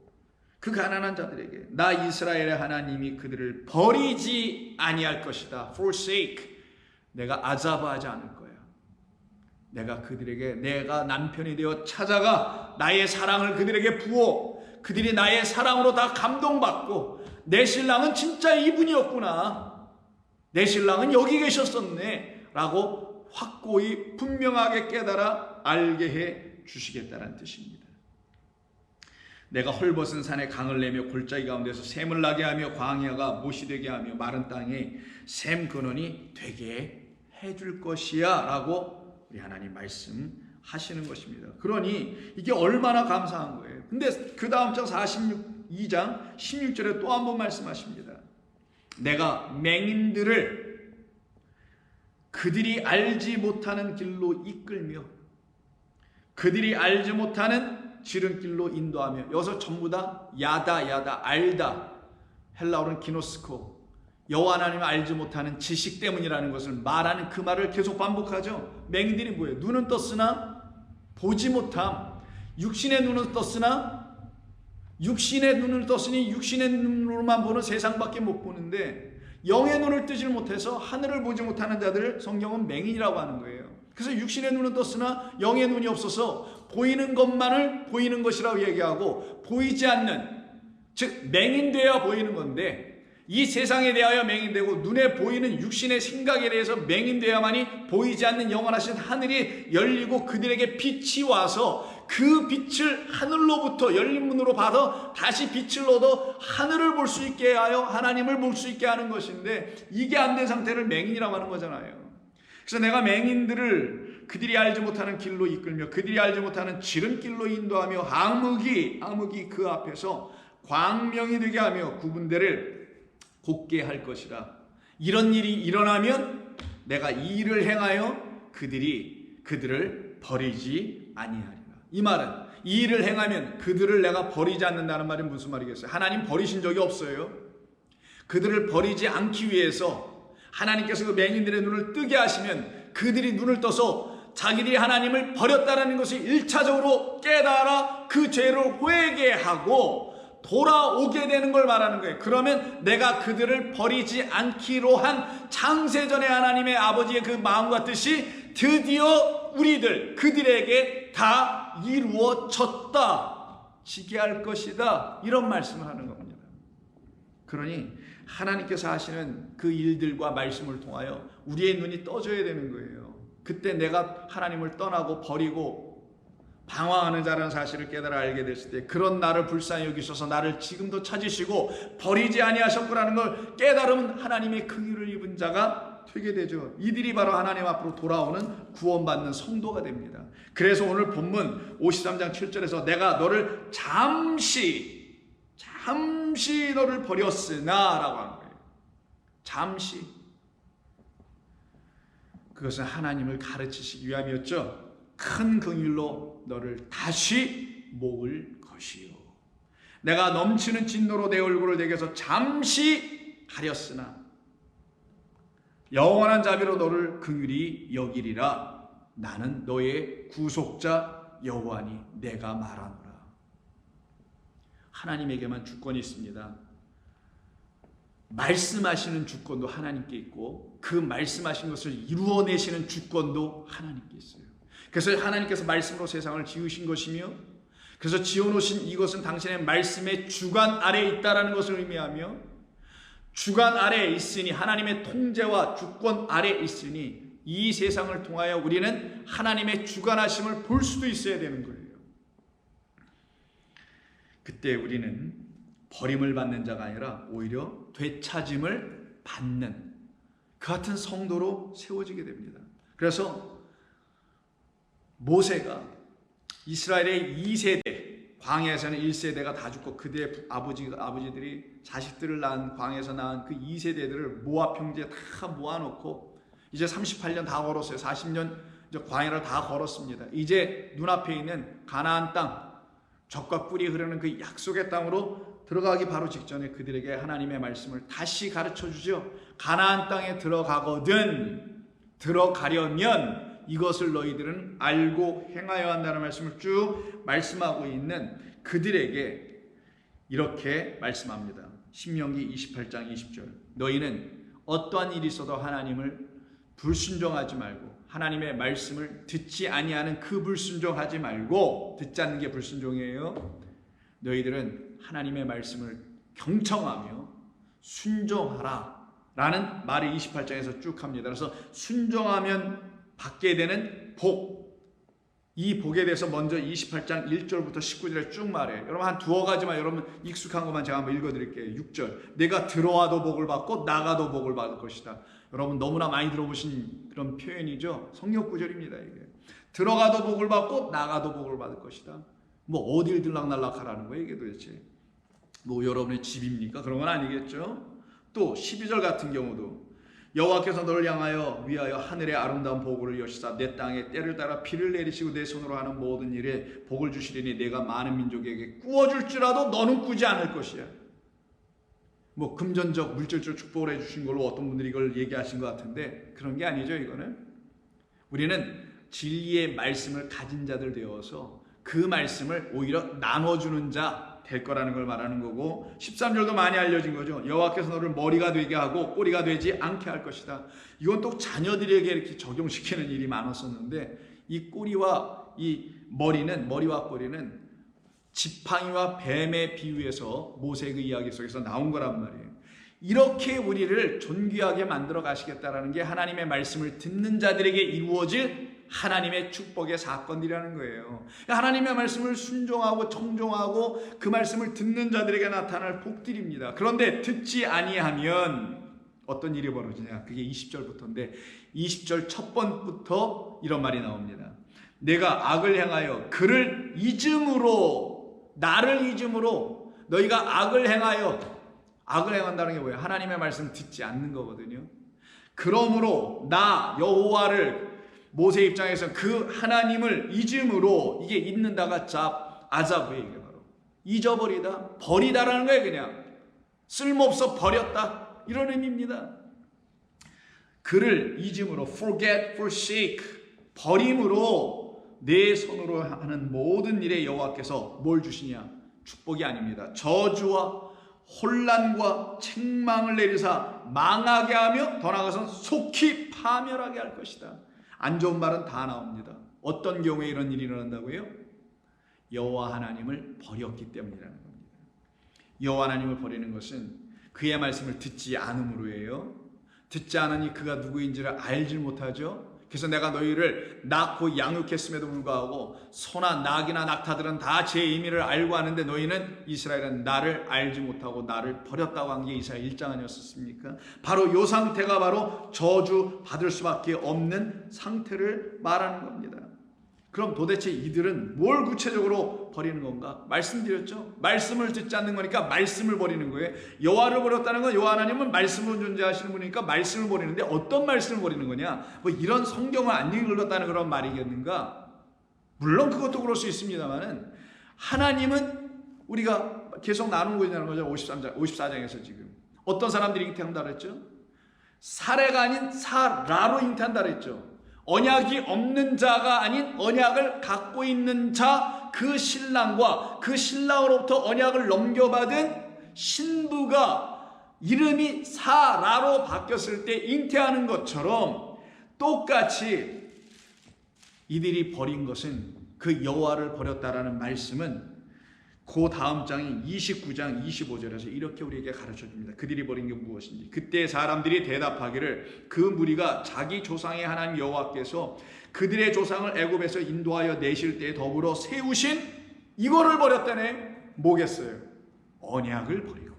그 가난한 자들에게 나 이스라엘의 하나님이 그들을 버리지 아니할 것이다. forsake. 내가 아자바하지 않을 거야. 내가 그들에게, 내가 남편이 되어 찾아가 나의 사랑을 그들에게 부어 그들이 나의 사랑으로 다 감동받고, 내 신랑은 진짜 이분이었구나, 내 신랑은 여기 계셨었네 라고 확고히 분명하게 깨달아 알게 해 주시겠다는 뜻입니다. 내가 헐벗은 산에 강을 내며 골짜기 가운데서 샘을 나게 하며 광야가 못이 되게 하며 마른 땅에 샘 근원이 되게 해줄 것이야 라고 우리 하나님 말씀하시는 것입니다. 그러니 이게 얼마나 감사한 거예요. 근데 그 다음 장 42장 16절에 또 한 번 말씀하십니다. 내가 맹인들을 그들이 알지 못하는 길로 이끌며 그들이 알지 못하는 지름길로 인도하며, 여기서 전부 다 야다 알다, 헬라어는 기노스코, 여호와 하나님을 알지 못하는 지식 때문이라는 것을 말하는 그 말을 계속 반복하죠. 맹인들이 뭐예요? 눈은 떴으나 보지 못함. 육신의 눈은 떴으나 육신의 눈을 떴으니 육신의 눈으로만 보는 세상밖에 못 보는데 영의 눈을 뜨지 못해서 하늘을 보지 못하는 자들을 성경은 맹인이라고 하는 거예요. 그래서 육신의 눈은 떴으나 영의 눈이 없어서 보이는 것만을 보이는 것이라고 얘기하고, 보이지 않는, 즉 맹인되어야 보이는 건데 이 세상에 대하여 맹인되고 눈에 보이는 육신의 생각에 대해서 맹인되어야만이 보이지 않는 영원하신 하늘이 열리고 그들에게 빛이 와서 그 빛을 하늘로부터 열린 문으로 받아 다시 빛을 얻어 하늘을 볼 수 있게 하여 하나님을 볼 수 있게 하는 것인데, 이게 안 된 상태를 맹인이라고 하는 거잖아요. 그래서 내가 맹인들을 그들이 알지 못하는 길로 이끌며 그들이 알지 못하는 지름길로 인도하며 암흑이 그 앞에서 광명이 되게 하며 구분대를 곱게 할 것이라. 이런 일이 일어나면 내가 이 일을 행하여 그들을 버리지 아니하리라. 이 말은 이 일을 행하면 그들을 내가 버리지 않는다는 말이 무슨 말이겠어요? 하나님 버리신 적이 없어요. 그들을 버리지 않기 위해서 하나님께서 그 맹인들의 눈을 뜨게 하시면 그들이 눈을 떠서 자기들이 하나님을 버렸다는 것을 1차적으로 깨달아 그 죄를 회개하고 돌아오게 되는 걸 말하는 거예요. 그러면 내가 그들을 버리지 않기로 한 창세전에 하나님의 아버지의 그 마음과 뜻이 드디어 그들에게 다 이루어졌다, 지게 할 것이다, 이런 말씀을 하는 겁니다. 그러니 하나님께서 하시는 그 일들과 말씀을 통하여 우리의 눈이 떠져야 되는 거예요. 그때 내가 하나님을 떠나고 버리고 방황하는 자라는 사실을 깨달아 알게 됐을 때, 그런 나를 불쌍히 여기셔서 나를 지금도 찾으시고 버리지 아니하셨구라는 걸 깨달으면 하나님의 긍휼을 입은 자가 되게 되죠. 이들이 바로 하나님 앞으로 돌아오는 구원받는 성도가 됩니다. 그래서 오늘 본문 53장 7절에서 내가 너를 잠시 너를 버렸으나 라고 하는 거예요. 잠시. 그것은 하나님을 가르치시기 위함이었죠. 큰 긍휼로 너를 다시 모을 것이요. 내가 넘치는 진노로 내 얼굴을 내게서 잠시 가렸으나 영원한 자비로 너를 긍휼히 여기리라. 나는 너의 구속자 여호와니 내가 말하노라. 하나님에게만 주권이 있습니다. 말씀하시는 주권도 하나님께 있고 그 말씀하신 것을 이루어내시는 주권도 하나님께 있어요. 그래서 하나님께서 말씀으로 세상을 지으신 것이며, 그래서 지어놓으신 이것은 당신의 말씀의 주관 아래에 있다라는 것을 의미하며, 주관 아래에 있으니 하나님의 통제와 주권 아래에 있으니 이 세상을 통하여 우리는 하나님의 주관하심을 볼 수도 있어야 되는 거예요. 그때 우리는 버림을 받는 자가 아니라 오히려 되찾음을 받는 그 같은 성도로 세워지게 됩니다. 그래서 모세가 이스라엘의 2세대, 광야에서는 1세대가 다 죽고 그들의 아버지들이 자식들을 낳은, 광야에서 낳은 그 2세대들을 모압 형제에 다 모아놓고 이제 38년 다 걸었어요. 40년 이제 광야를 다 걸었습니다. 이제 눈앞에 있는 가나안 땅, 젖과 꿀이 흐르는 그 약속의 땅으로 들어가기 바로 직전에 그들에게 하나님의 말씀을 다시 가르쳐 주죠. 가나안 땅에 들어가려면 이것을 너희들은 알고 행하여야 한다는 말씀을 쭉 말씀하고 있는 그들에게 이렇게 말씀합니다. 신명기 28장 20절. 너희는 어떠한 일이 있어도 하나님을 불순종하지 말고, 하나님의 말씀을 듣지 아니하는 그 불순종하지 말고, 듣지 않는 게 불순종이에요. 너희들은 하나님의 말씀을 경청하며 순종하라 라는 말을 28장에서 쭉 합니다. 그래서 순종하면 받게 되는 복, 이 복에 대해서 먼저 28장 1절부터 19절에 쭉 말해요. 여러분 한 두어 가지만 여러분 익숙한 것만 제가 한번 읽어드릴게요. 6절, 내가 들어와도 복을 받고 나가도 복을 받을 것이다. 여러분 너무나 많이 들어보신 그런 표현이죠. 성경 구절입니다. 이게 들어가도 복을 받고 나가도 복을 받을 것이다. 뭐 어딜 들락날락 하라는 거예요 이게 도대체. 뭐 여러분의 집입니까? 그런 건 아니겠죠. 또 12절 같은 경우도 여호와께서 너를 향하여 위하여 하늘의 아름다운 보고를 여시사 내 땅에 때를 따라 비를 내리시고 내 손으로 하는 모든 일에 복을 주시리니 내가 많은 민족에게 꾸어줄지라도 너는 꾸지 않을 것이야. 뭐 금전적 물질적 축복을 해주신 걸로 어떤 분들이 이걸 얘기하신 것 같은데 그런 게 아니죠. 이거는 우리는 진리의 말씀을 가진 자들 되어서 그 말씀을 오히려 나눠주는 자 될 거라는 걸 말하는 거고 13절도 많이 알려진 거죠. 여호와께서 너를 머리가 되게 하고 꼬리가 되지 않게 할 것이다. 이건 또 자녀들에게 이렇게 적용시키는 일이 많았었는데 이 꼬리와 이 머리와 꼬리는 지팡이와 뱀의 비유에서 모세의 이야기 속에서 나온 거란 말이에요. 이렇게 우리를 존귀하게 만들어 가시겠다라는 게 하나님의 말씀을 듣는 자들에게 이루어질 하나님의 축복의 사건이라는 거예요. 하나님의 말씀을 순종하고 청종하고 그 말씀을 듣는 자들에게 나타날 복들입니다. 그런데 듣지 아니하면 어떤 일이 벌어지냐? 그게 20절부터인데 20절 첫 번부터 이런 말이 나옵니다. 내가 악을 행하여 그를 잊음으로 나를 잊음으로 너희가 악을 행한다는 게 뭐예요? 하나님의 말씀 듣지 않는 거거든요. 그러므로 나 여호와를 모세 입장에서 그 하나님을 잊음으로 이게 잊는다가 아자브예요. 이게 바로 잊어버리다, 버리다라는 거예요. 그냥 쓸모없어 버렸다 이런 의미입니다. 그를 잊음으로 forget, forsake 버림으로 내 손으로 하는 모든 일에 여호와께서 뭘 주시냐? 축복이 아닙니다. 저주와 혼란과 책망을 내리사 망하게 하며 더 나아가서 속히 파멸하게 할 것이다. 안 좋은 말은 다 나옵니다. 어떤 경우에 이런 일이 일어난다고요? 여호와 하나님을 버렸기 때문이라는 겁니다. 여호와 하나님을 버리는 것은 그의 말씀을 듣지 않음으로예요. 듣지 않으니 그가 누구인지를 알지 못하죠. 그래서 내가 너희를 낳고 양육했음에도 불구하고 소나 낙이나 낙타들은 다 제 의미를 알고 하는데 너희는 이스라엘은 나를 알지 못하고 나를 버렸다고 한 게 이사야 1장 아니었습니까? 바로 이 상태가 바로 저주 받을 수밖에 없는 상태를 말하는 겁니다. 그럼 도대체 이들은 뭘 구체적으로 버리는 건가? 말씀드렸죠. 말씀을 듣지 않는 거니까 말씀을 버리는 거예요. 여호와를 버렸다는 건 여호와 하나님은 말씀으로 존재하시는 분이니까 말씀을 버리는데 어떤 말씀을 버리는 거냐? 뭐 이런 성경을 안 읽었다는 그런 말이겠는가? 물론 그것도 그럴 수 있습니다만은 하나님은 우리가 계속 나누고 있는 거죠. 54장에서 지금 어떤 사람들이 잉태한다 그랬죠? 사례가 아닌 사라로 잉태한다 그랬죠. 언약이 없는 자가 아닌 언약을 갖고 있는 자, 그 신랑과 그 신랑으로부터 언약을 넘겨받은 신부가 이름이 사라로 바뀌었을 때 잉태하는 것처럼 똑같이 이들이 버린 것은 그 여호와를 버렸다라는 말씀은 그 다음 장인 29장 25절에서 이렇게 우리에게 가르쳐줍니다. 그들이 버린 게 무엇인지. 그때 사람들이 대답하기를 그 무리가 자기 조상의 하나님 여호와께서 그들의 조상을 애굽에서 인도하여 내실 때 더불어 세우신 이거를 버렸다네. 뭐겠어요? 언약을 버리고.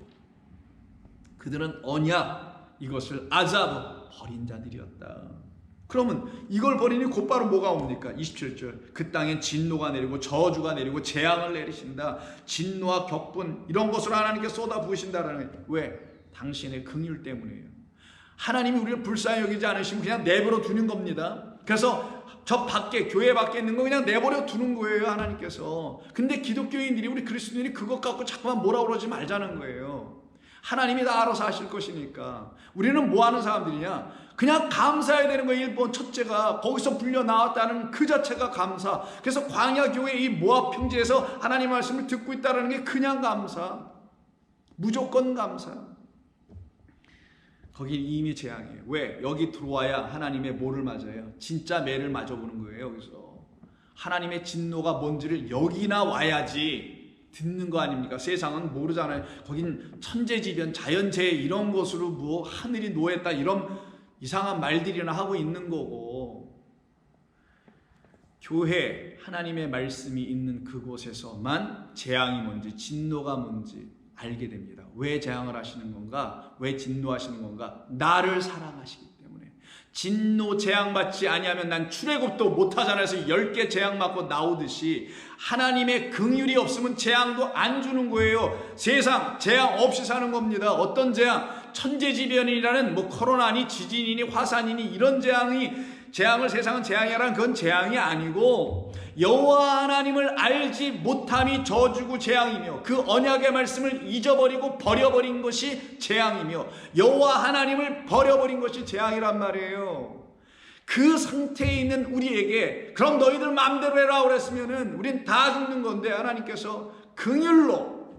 그들은 언약, 이것을 아자브, 버린 자들이었다. 그러면 이걸 버리니 곧바로 뭐가 옵니까? 27절 그 땅엔 진노가 내리고 저주가 내리고 재앙을 내리신다. 진노와 격분 이런 것으로 하나님께 쏟아 부으신다라는 거예요. 왜? 당신의 긍휼 때문이에요. 하나님이 우리를 불쌍히 여기지 않으시면 그냥 내버려 두는 겁니다. 그래서 저 밖에 교회 밖에 있는 거 그냥 내버려 두는 거예요. 하나님께서. 근데 기독교인들이 우리 그리스도인이 그것 갖고 자꾸만 뭐라 그러지 말자는 거예요. 하나님이 다 알아서 하실 것이니까. 우리는 뭐 하는 사람들이냐? 그냥 감사해야 되는 거예요. 일본 첫째가 거기서 불려 나왔다는 그 자체가 감사. 그래서 광야 교회 이 모압 평지에서 하나님 말씀을 듣고 있다는 게 그냥 감사. 무조건 감사. 거긴 이미 재앙이에요. 왜? 여기 들어와야 하나님의 뭐를 맞아요? 진짜 매를 맞아보는 거예요. 여기서 하나님의 진노가 뭔지를 여기나 와야지 듣는 거 아닙니까? 세상은 모르잖아요. 거긴 천재지변, 자연재해 이런 것으로 뭐 하늘이 노했다 이런 이상한 말들이나 하고 있는 거고, 교회 하나님의 말씀이 있는 그곳에서만 재앙이 뭔지 진노가 뭔지 알게 됩니다. 왜 재앙을 하시는 건가? 왜 진노하시는 건가? 나를 사랑하시기 때문에. 진노 재앙 받지 아니하면 난 출애굽도 못하잖아요. 그래서 10개 재앙 맞고 나오듯이 하나님의 긍휼이 없으면 재앙도 안 주는 거예요. 세상 재앙 없이 사는 겁니다. 어떤 재앙? 천재지변이라는 뭐 코로나니 지진이니 화산이니 이런 재앙을 세상은 재앙이라는 그건 재앙이 아니고, 여호와 하나님을 알지 못함이 저주고 재앙이며 그 언약의 말씀을 잊어버리고 버려버린 것이 재앙이며 여호와 하나님을 버려버린 것이 재앙이란 말이에요. 그 상태에 있는 우리에게 그럼 너희들 마음대로 해라 그랬으면은 우린 다 죽는 건데, 하나님께서 긍휼로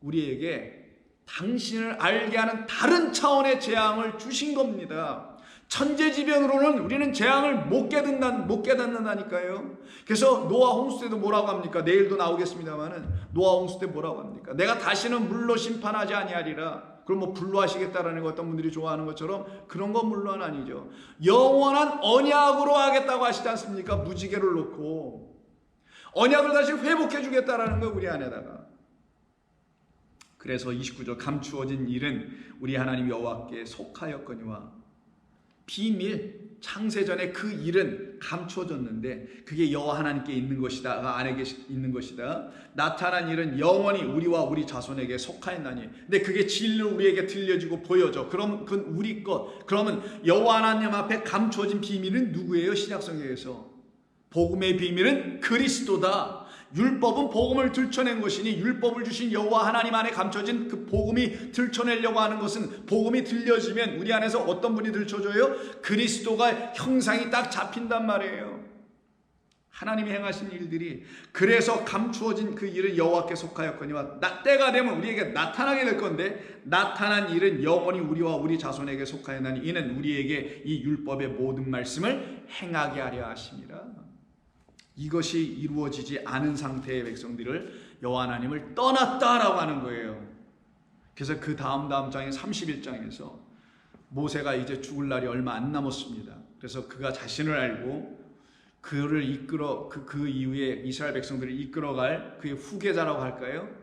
우리에게 당신을 알게 하는 다른 차원의 재앙을 주신 겁니다. 천재지변으로는 우리는 재앙을 못 깨닫는다니까요. 그래서 노아 홍수 때도 뭐라고 합니까? 내일도 나오겠습니다만은 노아 홍수 때 뭐라고 합니까? 내가 다시는 물로 심판하지 아니하리라. 그럼 뭐 불로 하시겠다라는 거 어떤 분들이 좋아하는 것처럼 그런 건 물론 아니죠. 영원한 언약으로 하겠다고 하시지 않습니까? 무지개를 놓고 언약을 다시 회복해 주겠다라는 거 우리 안에다가. 그래서 29절 감추어진 일은 우리 하나님 여호와께 속하였거니와, 비밀 창세전에 그 일은 감추어졌는데 그게 여호와 하나님께 있는 것이다, 안에 있는 것이다. 나타난 일은 영원히 우리와 우리 자손에게 속하였나니. 근데 그게 진리로 우리에게 들려지고 보여져. 그럼 그건 우리 것. 그러면 여호와 하나님 앞에 감추어진 비밀은 누구예요? 신약성경에서 복음의 비밀은 그리스도다. 율법은 복음을 들춰낸 것이니 율법을 주신 여호와 하나님 안에 감춰진 그 복음이 들춰내려고 하는 것은, 복음이 들려지면 우리 안에서 어떤 분이 들춰져요? 그리스도가 형상이 딱 잡힌단 말이에요. 하나님이 행하신 일들이. 그래서 감추어진 그 일은 여호와께 속하였거니와 때가 되면 우리에게 나타나게 될 건데, 나타난 일은 영원히 우리와 우리 자손에게 속하였나니 이는 우리에게 이 율법의 모든 말씀을 행하게 하려 하심이라. 이것이 이루어지지 않은 상태의 백성들을 여호와 하나님을 떠났다라고 하는 거예요. 그래서 그 다음 장에 31장에서 모세가 이제 죽을 날이 얼마 안 남았습니다. 그래서 그가 자신을 알고 그를 이끌어 그 이후에 이스라엘 백성들을 이끌어갈 그의 후계자라고 할까요?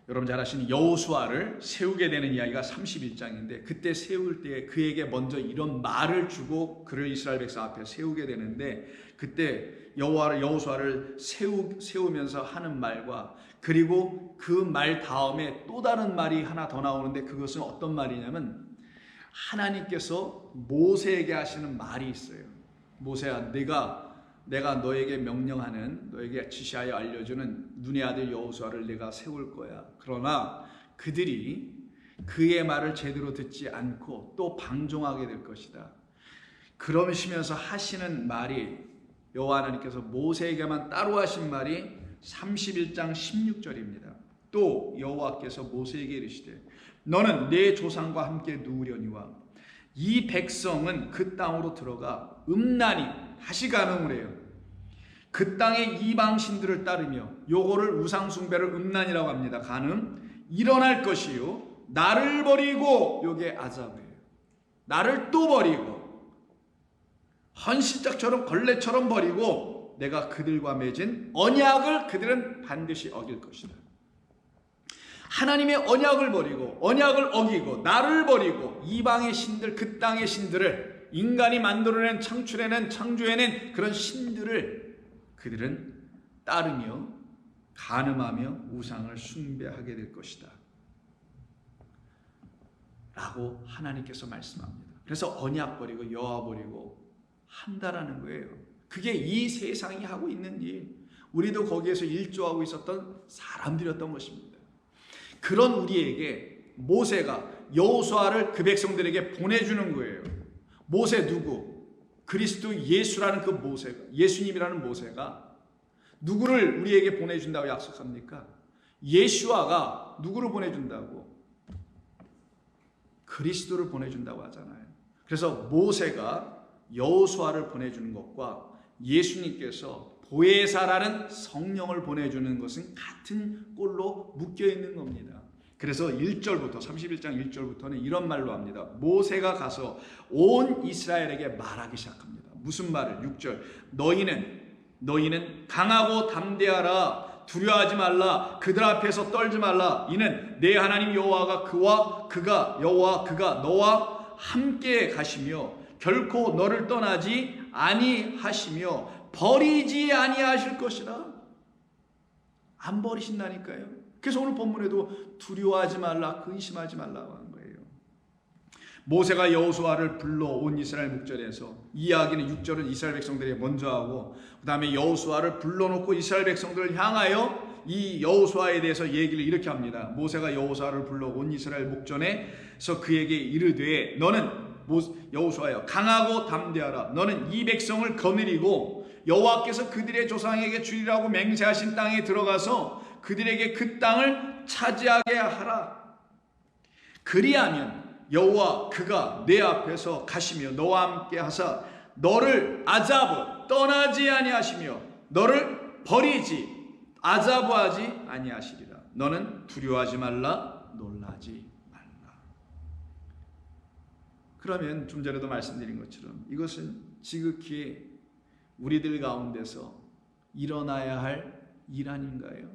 여러분 잘 아시는 여호수아를 세우게 되는 이야기가 31장인데, 그때 세울 때 그에게 먼저 이런 말을 주고 그를 이스라엘 백성 앞에 세우게 되는데, 그때 여호수아를 세우면서 하는 말과, 그리고 그 말 다음에 또 다른 말이 하나 더 나오는데, 그것은 어떤 말이냐면 하나님께서 모세에게 하시는 말이 있어요. 모세야, 내가 너에게 명령하는, 너에게 지시하여 알려주는 눈의 아들 여호수아를 내가 세울 거야. 그러나 그들이 그의 말을 제대로 듣지 않고 또 방종하게 될 것이다. 그러시면서 하시는 말이, 여호와 하나님께서 모세에게만 따로 하신 말이 31장 16절입니다. 또 여호와께서 모세에게 이르시되 너는 내 조상과 함께 누우려니와 이 백성은 그 땅으로 들어가 음란히, 다시 가늠을 해요. 그 땅의 이방신들을 따르며, 요거를 우상숭배를 음란이라고 합니다. 가늠. 일어날 것이요, 나를 버리고, 요게 아잡이에요. 나를 또 버리고 헌신짝처럼 걸레처럼 버리고 내가 그들과 맺은 언약을 그들은 반드시 어길 것이다. 하나님의 언약을 버리고, 언약을 어기고, 나를 버리고 이방의 신들, 그 땅의 신들을, 인간이 만들어낸, 창조해낸 그런 신들을 그들은 따르며 간음하며 우상을 숭배하게 될 것이다 라고 하나님께서 말씀합니다. 그래서 언약 버리고 여호와 버리고 한다라는 거예요. 그게 이 세상이 하고 있는 일, 우리도 거기에서 일조하고 있었던 사람들이었던 것입니다. 그런 우리에게 모세가 여호수아를 그 백성들에게 보내주는 거예요. 모세 누구? 그리스도 예수라는 그 모세가, 예수님이라는 모세가 누구를 우리에게 보내준다고 약속합니까? 예수아가 누구를 보내준다고? 그리스도를 보내준다고 하잖아요. 그래서 모세가 여호수아를 보내주는 것과 예수님께서 보혜사라는 성령을 보내주는 것은 같은 꼴로 묶여 있는 겁니다. 그래서 1절부터 31장 1절부터는 이런 말로 합니다. 모세가 가서 온 이스라엘에게 말하기 시작합니다. 무슨 말을? 6절 너희는 강하고 담대하라. 두려워하지 말라. 그들 앞에서 떨지 말라. 이는 내 하나님 여호와가 그가 너와 함께 가시며 결코 너를 떠나지 아니하시며 버리지 아니하실 것이라. 안 버리신다니까요. 그래서 오늘 본문에도 두려워하지 말라, 근심하지 말라고 하는 거예요. 모세가 여호수아를 불러 온 이스라엘 목전에서, 이 이야기는 6절은 이스라엘 백성들이 먼저 하고, 그 다음에 여호수아를 불러놓고 이스라엘 백성들을 향하여 이 여호수아에 대해서 얘기를 이렇게 합니다. 모세가 여호수아를 불러 온 이스라엘 목전에서 그에게 이르되 너는 여호수아여 강하고 담대하라. 너는 이 백성을 거느리고 여호와께서 그들의 조상에게 주리라고 맹세하신 땅에 들어가서 그들에게 그 땅을 차지하게 하라. 그리하면 여호와 그가 내 앞에서 가시며 너와 함께 하사 너를 아자부 떠나지 아니하시며 너를 버리지 아자부하지 아니하시리라. 너는 두려워하지 말라, 놀라지 말라. 그러면 좀 전에도 말씀드린 것처럼 이것은 지극히 우리들 가운데서 일어나야 할 일 아닌가요?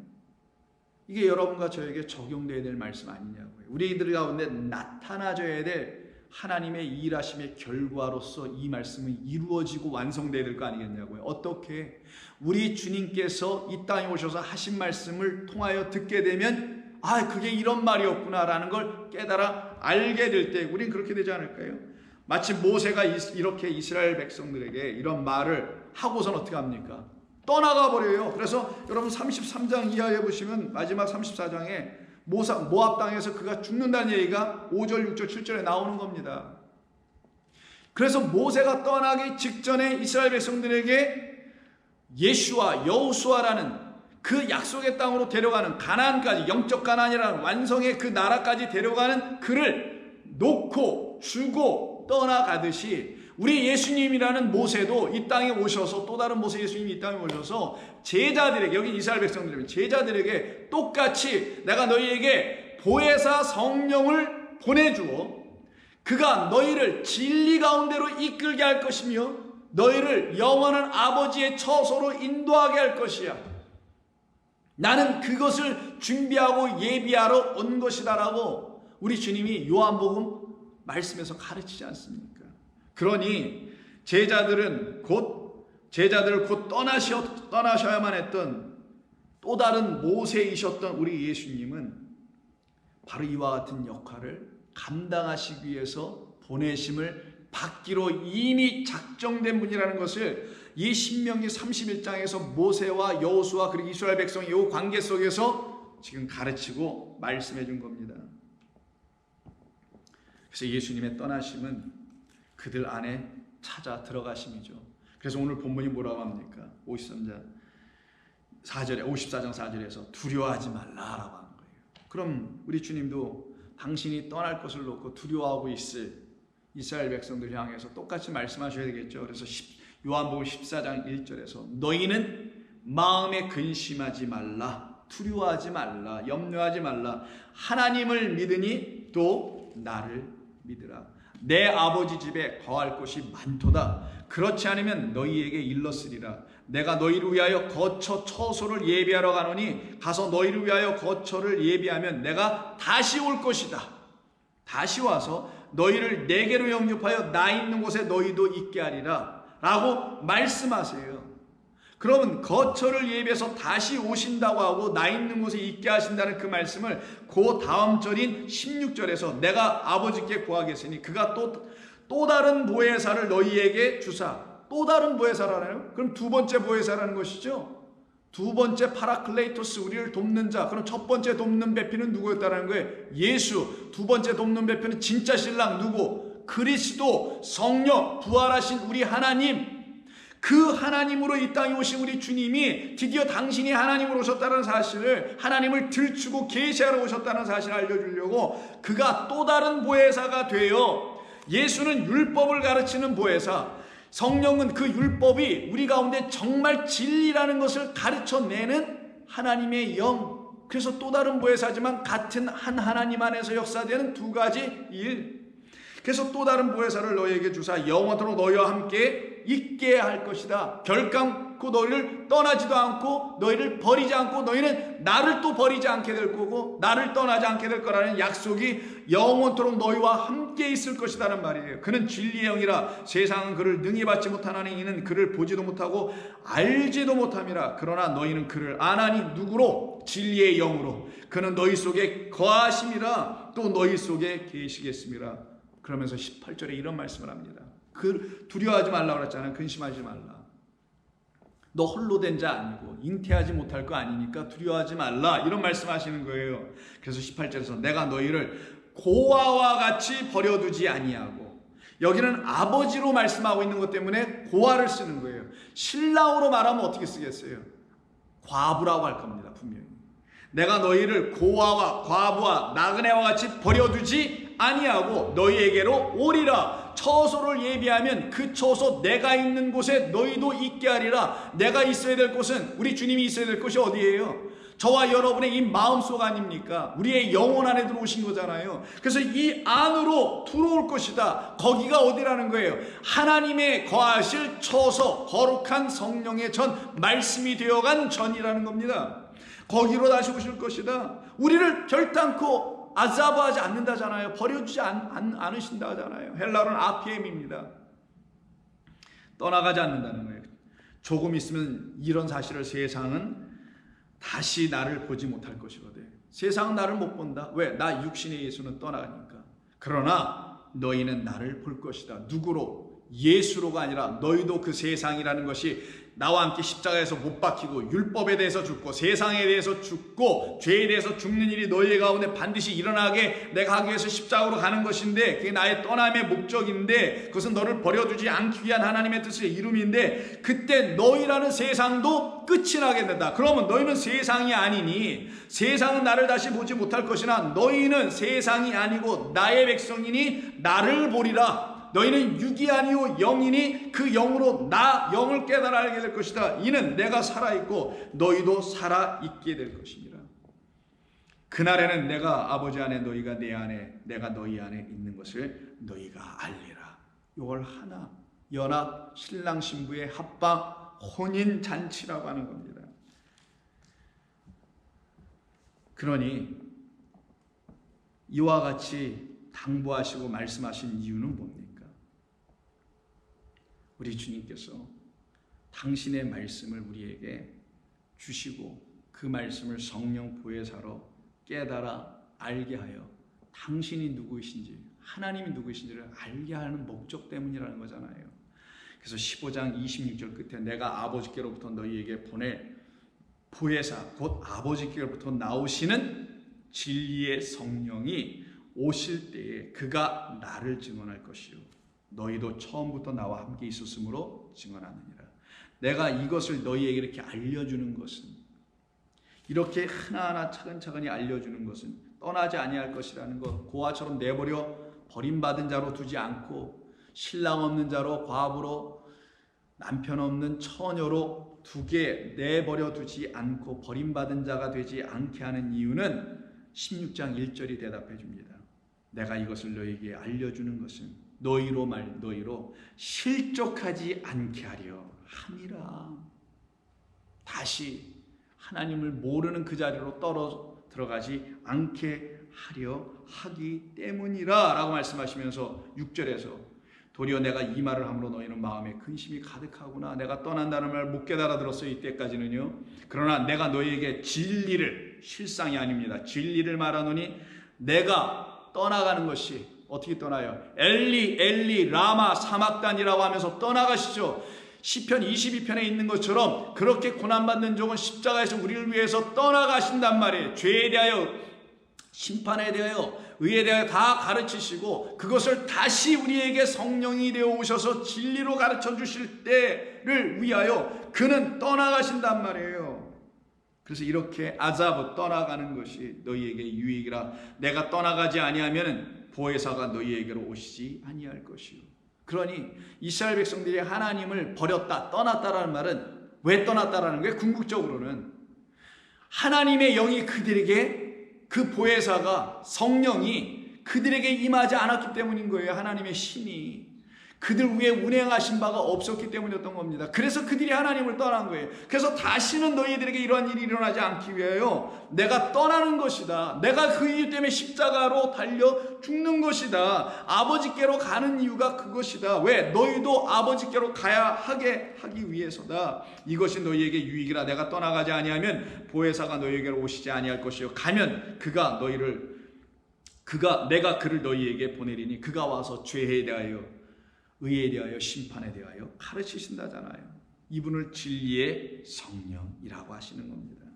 이게 여러분과 저에게 적용되어야 될 말씀 아니냐고요. 우리들 가운데 나타나줘야 될 하나님의 일하심의 결과로서 이 말씀이 이루어지고 완성되어야 될 거 아니겠냐고요. 어떻게? 우리 주님께서 이 땅에 오셔서 하신 말씀을 통하여 듣게 되면 그게 이런 말이었구나 라는 걸 깨달아 알게 될 때 우린 그렇게 되지 않을까요? 마치 모세가 이렇게 이스라엘 백성들에게 이런 말을 하고선 어떻게 합니까? 떠나가 버려요. 그래서 여러분 33장 이하에 보시면 마지막 34장에 모압 땅에서 그가 죽는다는 얘기가 5절, 6절, 7절에 나오는 겁니다. 그래서 모세가 떠나기 직전에 이스라엘 백성들에게 예슈아, 여호수아라는 그 약속의 땅으로 데려가는 가나안까지, 영적 가나안이라는 완성의 그 나라까지 데려가는 그를 놓고 주고 떠나가듯이 우리 예수님이라는 모세도 이 땅에 오셔서, 또 다른 모세 예수님이 이 땅에 오셔서 제자들에게, 여기 이스라엘 백성들이면 제자들에게 똑같이 내가 너희에게 보혜사 성령을 보내주어 그가 너희를 진리 가운데로 이끌게 할 것이며 너희를 영원한 아버지의 처소로 인도하게 할 것이야. 나는 그것을 준비하고 예비하러 온 것이다 라고 우리 주님이 요한복음 말씀에서 가르치지 않습니까? 그러니 제자들을 곧 떠나셔야만 했던 또 다른 모세이셨던 우리 예수님은 바로 이와 같은 역할을 감당하시기 위해서 보내심을 받기로 이미 작정된 분이라는 것을 이 신명기 31장에서 모세와 여호수아 그리고 이스라엘 백성의 이 관계 속에서 지금 가르치고 말씀해 준 겁니다. 그래서 예수님의 떠나심은 그들 안에 찾아 들어가심이죠. 그래서 오늘 본문이 뭐라고 합니까? 54장 4절에서 두려워하지 말라라고 하는 거예요. 그럼 우리 주님도 당신이 떠날 것을 놓고 두려워하고 있을 이스라엘 백성들 향해서 똑같이 말씀하셔야 되겠죠. 그래서 요한복음 14장 1절에서 너희는 마음에 근심하지 말라, 두려워하지 말라, 염려하지 말라. 하나님을 믿으니 또 나를 믿으라. 내 아버지 집에 거할 곳이 많도다. 그렇지 않으면 너희에게 일렀으리라. 내가 너희를 위하여 거처 처소를 예비하러 가노니 가서 너희를 위하여 거처를 예비하면 내가 다시 올 것이다. 다시 와서 너희를 내게로 영접하여 나 있는 곳에 너희도 있게 하리라 라고 말씀하세요. 그러면 거처를 예비해서 다시 오신다고 하고 나 있는 곳에 있게 하신다는 그 말씀을 그 다음 절인 16절에서 내가 아버지께 구하겠으니 그가 또 다른 보혜사를 너희에게 주사. 또 다른 보혜사라나요? 그럼 두 번째 보혜사라는 것이죠. 두 번째 파라클레이토스, 우리를 돕는 자. 그럼 첫 번째 돕는 배필은 누구였다는 거예요? 예수. 두 번째 돕는 배필은 진짜 신랑 누구? 그리스도, 성령, 부활하신 우리 하나님. 그 하나님으로 이 땅에 오신 우리 주님이 드디어 당신이 하나님으로 오셨다는 사실을, 하나님을 들추고 계시하러 오셨다는 사실을 알려주려고 그가 또 다른 보혜사가 되어, 예수는 율법을 가르치는 보혜사, 성령은 그 율법이 우리 가운데 정말 진리라는 것을 가르쳐내는 하나님의 영. 그래서 또 다른 보혜사지만 같은 한 하나님 안에서 역사되는 두 가지 일. 그래서 또 다른 보혜사를 너희에게 주사 영원토록 너희와 함께 있게 할 것이다. 결강코 너희를 떠나지도 않고 너희를 버리지 않고 너희는 나를 또 버리지 않게 될 거고 나를 떠나지 않게 될 거라는 약속이 영원토록 너희와 함께 있을 것이라는 말이에요. 그는 진리의 영이라 세상은 그를 능히 받지 못하나니 이는 그를 보지도 못하고 알지도 못함이라. 그러나 너희는 그를 아나니 누구로? 진리의 영으로. 그는 너희 속에 거하심이라 또 너희 속에 계시겠습니다. 그러면서 18절에 이런 말씀을 합니다. 두려워하지 말라고 그랬잖아요. 근심하지 말라. 너 홀로 된 자 아니고 잉태하지 못할 거 아니니까 두려워하지 말라. 이런 말씀하시는 거예요. 그래서 18절에서 내가 너희를 고아와 같이 버려두지 아니하고, 여기는 아버지로 말씀하고 있는 것 때문에 고아를 쓰는 거예요. 신랑으로 말하면 어떻게 쓰겠어요? 과부라고 할 겁니다. 분명히. 내가 너희를 고아와 과부와 나그네와 같이 버려두지 아니하고 너희에게로 오리라. 처소를 예비하면 그 처소 내가 있는 곳에 너희도 있게 하리라. 내가 있어야 될 곳은, 우리 주님이 있어야 될 곳이 어디예요? 저와 여러분의 이 마음속 아닙니까? 우리의 영혼 안에 들어오신 거잖아요. 그래서 이 안으로 들어올 것이다. 거기가 어디라는 거예요? 하나님의 거하실 처소, 거룩한 성령의 전, 말씀이 되어간 전이라는 겁니다. 거기로 다시 오실 것이다. 우리를 결단코 아자부하지 않는다잖아요. 버려주지 않으신다 하잖아요. 헬라어는 아피엠입니다. 떠나가지 않는다는 거예요. 조금 있으면 이런 사실을 세상은 다시 나를 보지 못할 것이거든. 세상은 나를 못 본다. 왜? 나 육신의 예수는 떠나가니까. 그러나 너희는 나를 볼 것이다. 누구로? 예수로가 아니라 너희도 그 세상이라는 것이 나와 함께 십자가에서 못 박히고 율법에 대해서 죽고 세상에 대해서 죽고 죄에 대해서 죽는 일이 너희 가운데 반드시 일어나게 내가 하기 위해서 십자가로 가는 것인데, 그게 나의 떠남의 목적인데, 그것은 너를 버려두지 않기 위한 하나님의 뜻의 이름인데, 그때 너희라는 세상도 끝이 나게 된다. 그러면 너희는 세상이 아니니 세상은 나를 다시 보지 못할 것이나 너희는 세상이 아니고 나의 백성이니 나를 보리라. 너희는 육이 아니오 영이니 그 영으로 나 영을 깨달아 알게 될 것이다. 이는 내가 살아있고 너희도 살아있게 될 것이니라. 그날에는 내가 아버지 안에 너희가 내 안에 내가 너희 안에 있는 것을 너희가 알리라. 이걸 하나 연합 신랑 신부의 합방 혼인 잔치라고 하는 겁니다. 그러니 이와 같이 당부하시고 말씀하신 이유는 뭡니까? 우리 주님께서 당신의 말씀을 우리에게 주시고 그 말씀을 성령 보혜사로 깨달아 알게 하여 당신이 누구이신지, 하나님이 누구이신지를 알게 하는 목적 때문이라는 거잖아요. 그래서 15장 26절 끝에 내가 아버지께로부터 너희에게 보낼 보혜사, 곧 아버지께로부터 나오시는 진리의 성령이 오실 때에 그가 나를 증언할 것이요 너희도 처음부터 나와 함께 있었으므로 증언하느니라. 내가 이것을 너희에게 이렇게 알려주는 것은, 이렇게 하나하나 차근차근히 알려주는 것은 떠나지 아니할 것이라는 것, 고아처럼 내버려 버림받은 자로 두지 않고 신랑 없는 자로, 과부로, 남편 없는 처녀로 두게 내버려 두지 않고 버림받은 자가 되지 않게 하는 이유는 16장 1절이 대답해 줍니다. 내가 이것을 너희에게 알려주는 것은 너희로 실족하지 않게 하려 함이라. 다시 하나님을 모르는 그 자리로 들어가지 않게 하려 하기 때문이라 라고 말씀하시면서 6절에서 도리어 내가 이 말을 함으로 너희는 마음에 근심이 가득하구나. 내가 떠난다는 말 못 깨달아 들었어요. 이때까지는요. 그러나 내가 너희에게 진리를, 실상이 아닙니다, 진리를 말하노니 내가 떠나가는 것이 어떻게 떠나요? 엘리 엘리 라마 사막단이라고 하면서 떠나가시죠. 시편 22편에 있는 것처럼 그렇게 고난받는 종은 십자가에서 우리를 위해서 떠나가신단 말이에요. 죄에 대하여, 심판에 대하여, 의에 대하여 다 가르치시고 그것을 다시 우리에게 성령이 되어 오셔서 진리로 가르쳐 주실 때를 위하여 그는 떠나가신단 말이에요. 그래서 이렇게 아자브, 떠나가는 것이 너희에게 유익이라. 내가 떠나가지 아니하면 보혜사가 너희에게로 오시지 아니할 것이요 그러니 이스라엘 백성들이 하나님을 버렸다, 떠났다라는 말은 왜 떠났다라는 거예요? 궁극적으로는 하나님의 영이 그들에게, 그 보혜사가, 성령이 그들에게 임하지 않았기 때문인 거예요. 하나님의 신이 그들 위에 운행하신 바가 없었기 때문이었던 겁니다. 그래서 그들이 하나님을 떠난 거예요. 그래서 다시는 너희들에게 이러한 일이 일어나지 않기 위하여 내가 떠나는 것이다. 내가 그 이유 때문에 십자가로 달려 죽는 것이다. 아버지께로 가는 이유가 그것이다. 왜? 너희도 아버지께로 가야 하게 하기 위해서다. 이것이 너희에게 유익이라. 내가 떠나가지 아니하면 보혜사가 너희에게로 오시지 아니할 것이요, 가면 내가 그를 너희에게 보내리니 그가 와서 죄에 대하여, 의에 대하여, 심판에 대하여 가르치신다잖아요. 이분을 진리의 성령이라고 하시는 겁니다.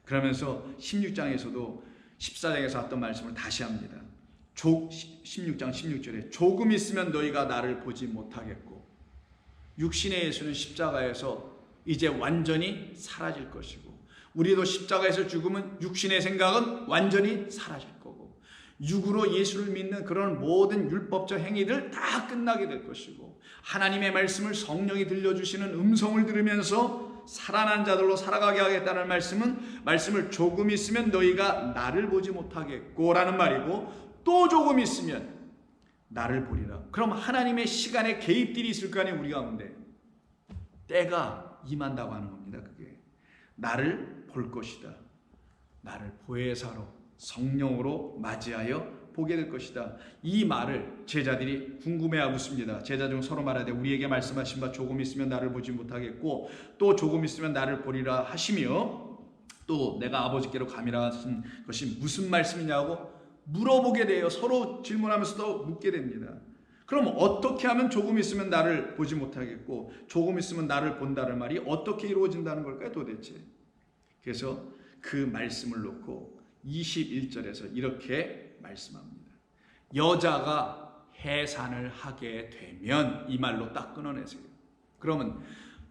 그러면서 16장에서도 14장에서 했던 말씀을 다시 합니다. 16장 16절에 조금 있으면 너희가 나를 보지 못하겠고, 육신의 예수는 십자가에서 이제 완전히 사라질 것이고, 우리도 십자가에서 죽으면 육신의 생각은 완전히 사라질 거고, 육으로 예수를 믿는 그런 모든 율법적 행위들 다 끝나게 될 것이고, 하나님의 말씀을 성령이 들려주시는 음성을 들으면서 살아난 자들로 살아가게 하겠다는 말씀을 조금 있으면 너희가 나를 보지 못하겠고 라는 말이고, 또 조금 있으면 나를 보리라. 그럼 하나님의 시간의 개입들이 있을 거 아니에요. 우리 가운데 때가 임한다고 하는 겁니다. 그게 나를 볼 것이다. 나를 보혜사로, 성령으로 맞이하여 보게 될 것이다. 이 말을 제자들이 궁금해하고 있습니다. 제자 중 서로 말하되 우리에게 말씀하신 바 조금 있으면 나를 보지 못하겠고 또 조금 있으면 나를 보리라 하시며, 또 내가 아버지께로 감이라 하신 것이 무슨 말씀이냐고 물어보게 돼요. 서로 질문하면서 또 묻게 됩니다. 그럼 어떻게 하면 조금 있으면 나를 보지 못하겠고 조금 있으면 나를 본다는 말이 어떻게 이루어진다는 걸까요 도대체? 그래서 그 말씀을 놓고 21절에서 이렇게 말씀합니다. 여자가 해산을 하게 되면, 이 말로 딱 끊어내세요. 그러면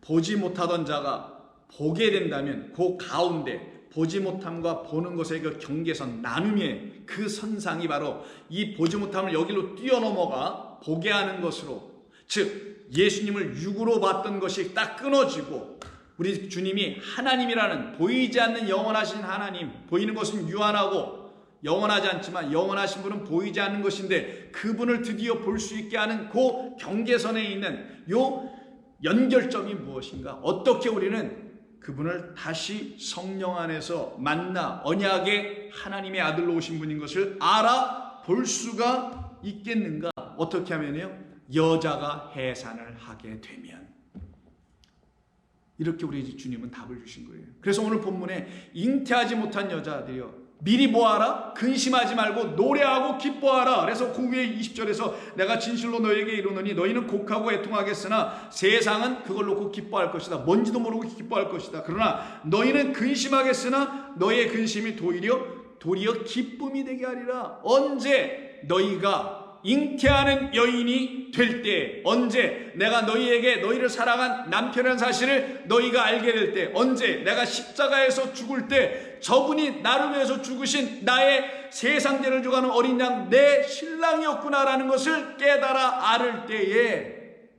보지 못하던 자가 보게 된다면 그 가운데 보지 못함과 보는 것의 그 경계선, 나눔의 그 선상이 바로 이 보지 못함을 여기로 뛰어넘어가 보게 하는 것으로, 즉 예수님을 육으로 봤던 것이 딱 끊어지고 우리 주님이 하나님이라는 보이지 않는 영원하신 하나님, 보이는 것은 유한하고 영원하지 않지만 영원하신 분은 보이지 않는 것인데 그분을 드디어 볼 수 있게 하는 그 경계선에 있는 요 연결점이 무엇인가? 어떻게 우리는 그분을 다시 성령 안에서 만나 언약의 하나님의 아들로 오신 분인 것을 알아볼 수가 있겠는가? 어떻게 하면요? 여자가 해산을 하게 되면. 이렇게 우리 주님은 답을 주신 거예요. 그래서 오늘 본문에 잉태하지 못한 여자들이여 미리 보아라, 근심하지 말고 노래하고 기뻐하라. 그래서 그 위에 20절에서 내가 진실로 너희에게 이르노니 너희는 곡하고 애통하겠으나 세상은 그걸 놓고 기뻐할 것이다. 뭔지도 모르고 기뻐할 것이다. 그러나 너희는 근심하겠으나 너희의 근심이 도리어 기쁨이 되게 하리라. 언제 너희가 잉태하는 여인이 될 때, 언제 내가 너희를 사랑한 남편이라는 사실을 너희가 알게 될 때, 언제 내가 십자가에서 죽을 때 저분이 나를 위해서 죽으신 나의 세상죄를 줘가는 어린 양 내 신랑이었구나라는 것을 깨달아 알을 때에,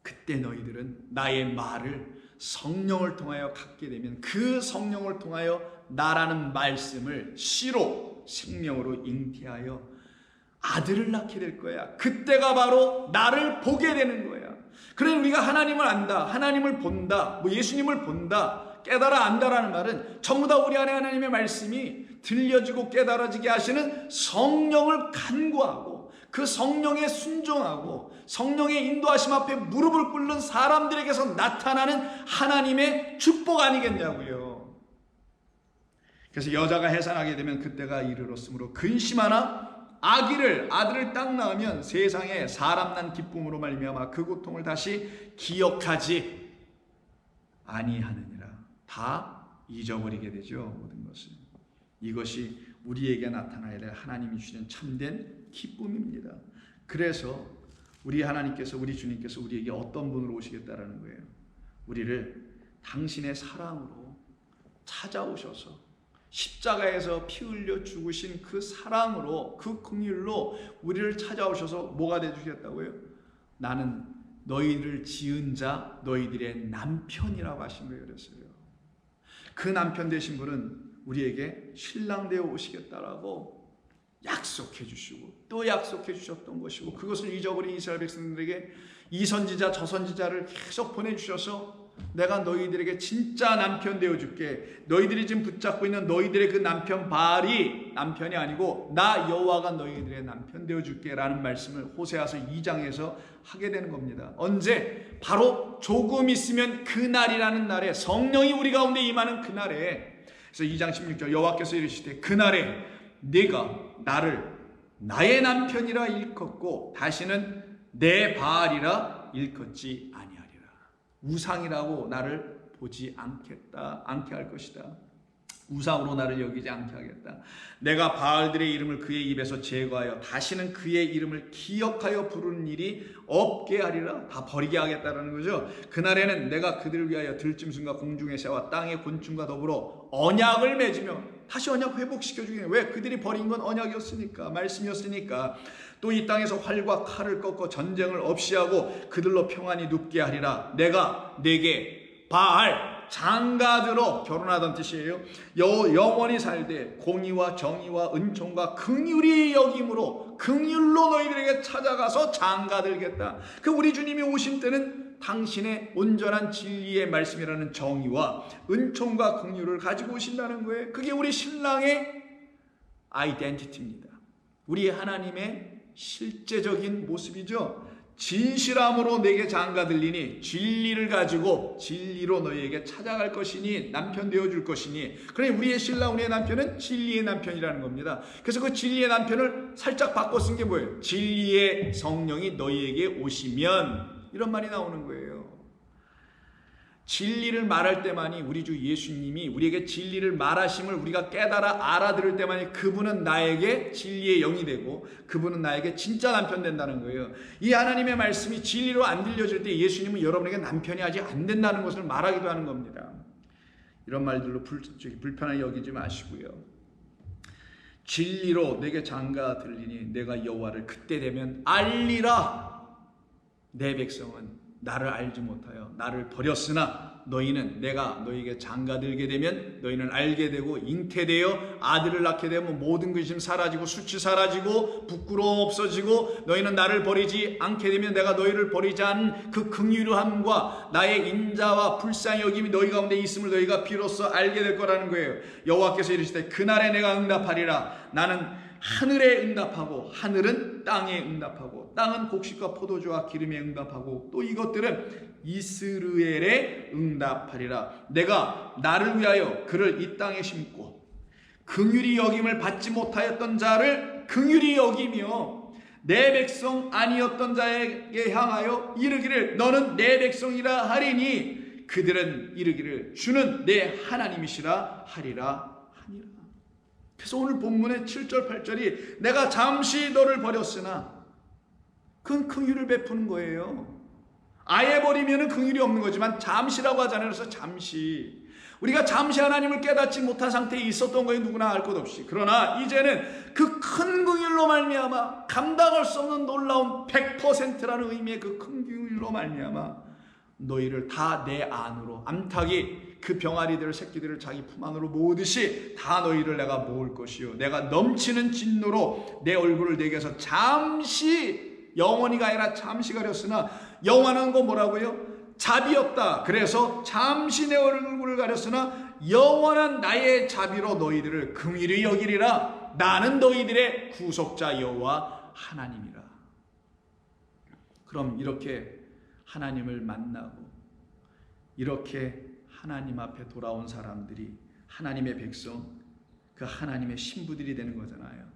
그때 너희들은 나의 말을 성령을 통하여 갖게 되면 그 성령을 통하여 나라는 말씀을 씨로 생명으로 잉태하여 아들을 낳게 될 거야. 그때가 바로 나를 보게 되는 거야. 그래, 우리가 하나님을 안다, 하나님을 본다, 예수님을 본다, 깨달아 안다라는 말은 전부 다 우리 안에 하나님의 말씀이 들려지고 깨달아지게 하시는 성령을 간구하고 그 성령에 순종하고 성령의 인도하심 앞에 무릎을 꿇는 사람들에게서 나타나는 하나님의 축복 아니겠냐고요. 그래서 여자가 해산하게 되면 그때가 이르렀으므로 근심하나 아들을 딱 낳으면 세상에 사람 난 기쁨으로 말미암아 그 고통을 다시 기억하지 아니하느니라. 다 잊어버리게 되죠. 모든 것을. 이것이 우리에게 나타나야 될 하나님이 주시는 참된 기쁨입니다. 그래서 우리 하나님께서, 우리 주님께서 우리에게 어떤 분으로 오시겠다라는 거예요. 우리를 당신의 사랑으로 찾아오셔서 십자가에서 피 흘려 죽으신 그 사랑으로, 그 긍휼로 우리를 찾아오셔서 뭐가 되주셨다고요? 나는 너희를 지은 자 너희들의 남편이라고 하신 거예요. 그랬어요. 그 남편 되신 분은 우리에게 신랑 되어 오시겠다라고 약속해 주시고 또 약속해 주셨던 것이고, 그것을 잊어버린 이스라엘 백성들에게 이 선지자 저 선지자를 계속 보내주셔서 내가 너희들에게 진짜 남편 되어줄게. 너희들이 지금 붙잡고 있는 너희들의 그 남편 바알이 남편이 아니고 나 여호와가 너희들의 남편 되어줄게 라는 말씀을 호세아서 2장에서 하게 되는 겁니다. 언제? 바로 조금 있으면 그날이라는 날에, 성령이 우리 가운데 임하는 그날에. 그래서 2장 16절 여호와께서 이르시되 그날에 네가 나를 나의 남편이라 일컫고 다시는 내 바알이라 일컫지 아니하리라. 우상이라고 나를 보지 않게 할 것이다. 우상으로 나를 여기지 않게 하겠다. 내가 바알들의 이름을 그의 입에서 제거하여 다시는 그의 이름을 기억하여 부르는 일이 없게 하리라. 다 버리게 하겠다라는 거죠. 그날에는 내가 그들을 위하여 들짐승과 공중의 새와 땅의 곤충과 더불어 언약을 맺으며, 다시 언약 회복시켜주겠네. 왜? 그들이 버린 건 언약이었으니까, 말씀이었으니까. 또 이 땅에서 활과 칼을 꺾어 전쟁을 없이 하고 그들로 평안히 눕게 하리라. 내가 내게 바알 장가들어, 결혼하던 뜻이에요. 영원히 살되 공의와 정의와 은총과 긍휼이 여김으로 긍휼로 너희들에게 찾아가서 장가들겠다. 그 우리 주님이 오신 때는 당신의 온전한 진리의 말씀이라는 정의와 은총과 긍휼을 가지고 오신다는 거예요. 그게 우리 신랑의 아이덴티티입니다. 우리 하나님의 실제적인 모습이죠. 진실함으로 내게 장가들리니 진리를 가지고 진리로 너희에게 찾아갈 것이니 남편 되어줄 것이니. 그러니 우리의 신랑, 우리의 남편은 진리의 남편이라는 겁니다. 그래서 그 진리의 남편을 살짝 바꿔 쓴 게 뭐예요? 진리의 성령이 너희에게 오시면, 이런 말이 나오는 거예요. 진리를 말할 때만이, 우리 주 예수님이 우리에게 진리를 말하심을 우리가 깨달아 알아들을 때만이 그분은 나에게 진리의 영이 되고 그분은 나에게 진짜 남편 된다는 거예요. 이 하나님의 말씀이 진리로 안 들려질 때 예수님은 여러분에게 남편이 아직 안 된다는 것을 말하기도 하는 겁니다. 이런 말들로 불편하게 여기지 마시고요. 진리로 내게 장가 들리니 내가 여호와를 그때 되면 알리라. 내 백성은 나를 알지 못하여 나를 버렸으나 너희는 내가 너희에게 장가들게 되면 너희는 알게 되고 잉태되어 아들을 낳게 되면 모든 근심 사라지고 수치 사라지고 부끄러움 없어지고 너희는 나를 버리지 않게 되면 내가 너희를 버리지 않은 그 긍휼함과 나의 인자와 불쌍히 여김이 너희 가운데 있음을 너희가 비로소 알게 될 거라는 거예요. 여호와께서 이르시되 그날에 내가 응답하리라. 나는 하늘에 응답하고 하늘은 땅에 응답하고 땅은 곡식과 포도주와 기름에 응답하고 또 이것들은 이스라엘에 응답하리라. 내가 나를 위하여 그를 이 땅에 심고 긍휼히 여김을 받지 못하였던 자를 긍휼히 여기며 내 백성 아니었던 자에게 향하여 이르기를 너는 내 백성이라 하리니 그들은 이르기를 주는 내 하나님이시라 하리라. 그래서 오늘 본문의 7절 8절이 내가 잠시 너를 버렸으나, 그건 긍휼을 베푸는 거예요. 아예 버리면 긍휼이 없는 거지만 잠시라고 하잖아요. 그래서 잠시, 우리가 잠시 하나님을 깨닫지 못한 상태에 있었던 거예요. 누구나 알 것 없이. 그러나 이제는 그 큰 긍휼로 말미암아, 감당할 수 없는 놀라운 100%라는 의미의 그 큰 긍휼로 말미암아 너희를 다 내 안으로, 암탉이 그 병아리들 새끼들을 자기 품 안으로 모으듯이 다 너희를 내가 모을 것이요 내가 넘치는 진노로 내 얼굴을 내게서 잠시, 영원히가 아니라 잠시 가렸으나, 영원한 거 뭐라고요? 자비였다. 그래서 잠시 내 얼굴을 가렸으나 영원한 나의 자비로 너희들을 긍휼히 여기리라. 나는 너희들의 구속자 여호와 하나님이라. 그럼 이렇게 하나님을 만나고 이렇게 하나님 앞에 돌아온 사람들이 하나님의 백성, 그 하나님의 신부들이 되는 거잖아요.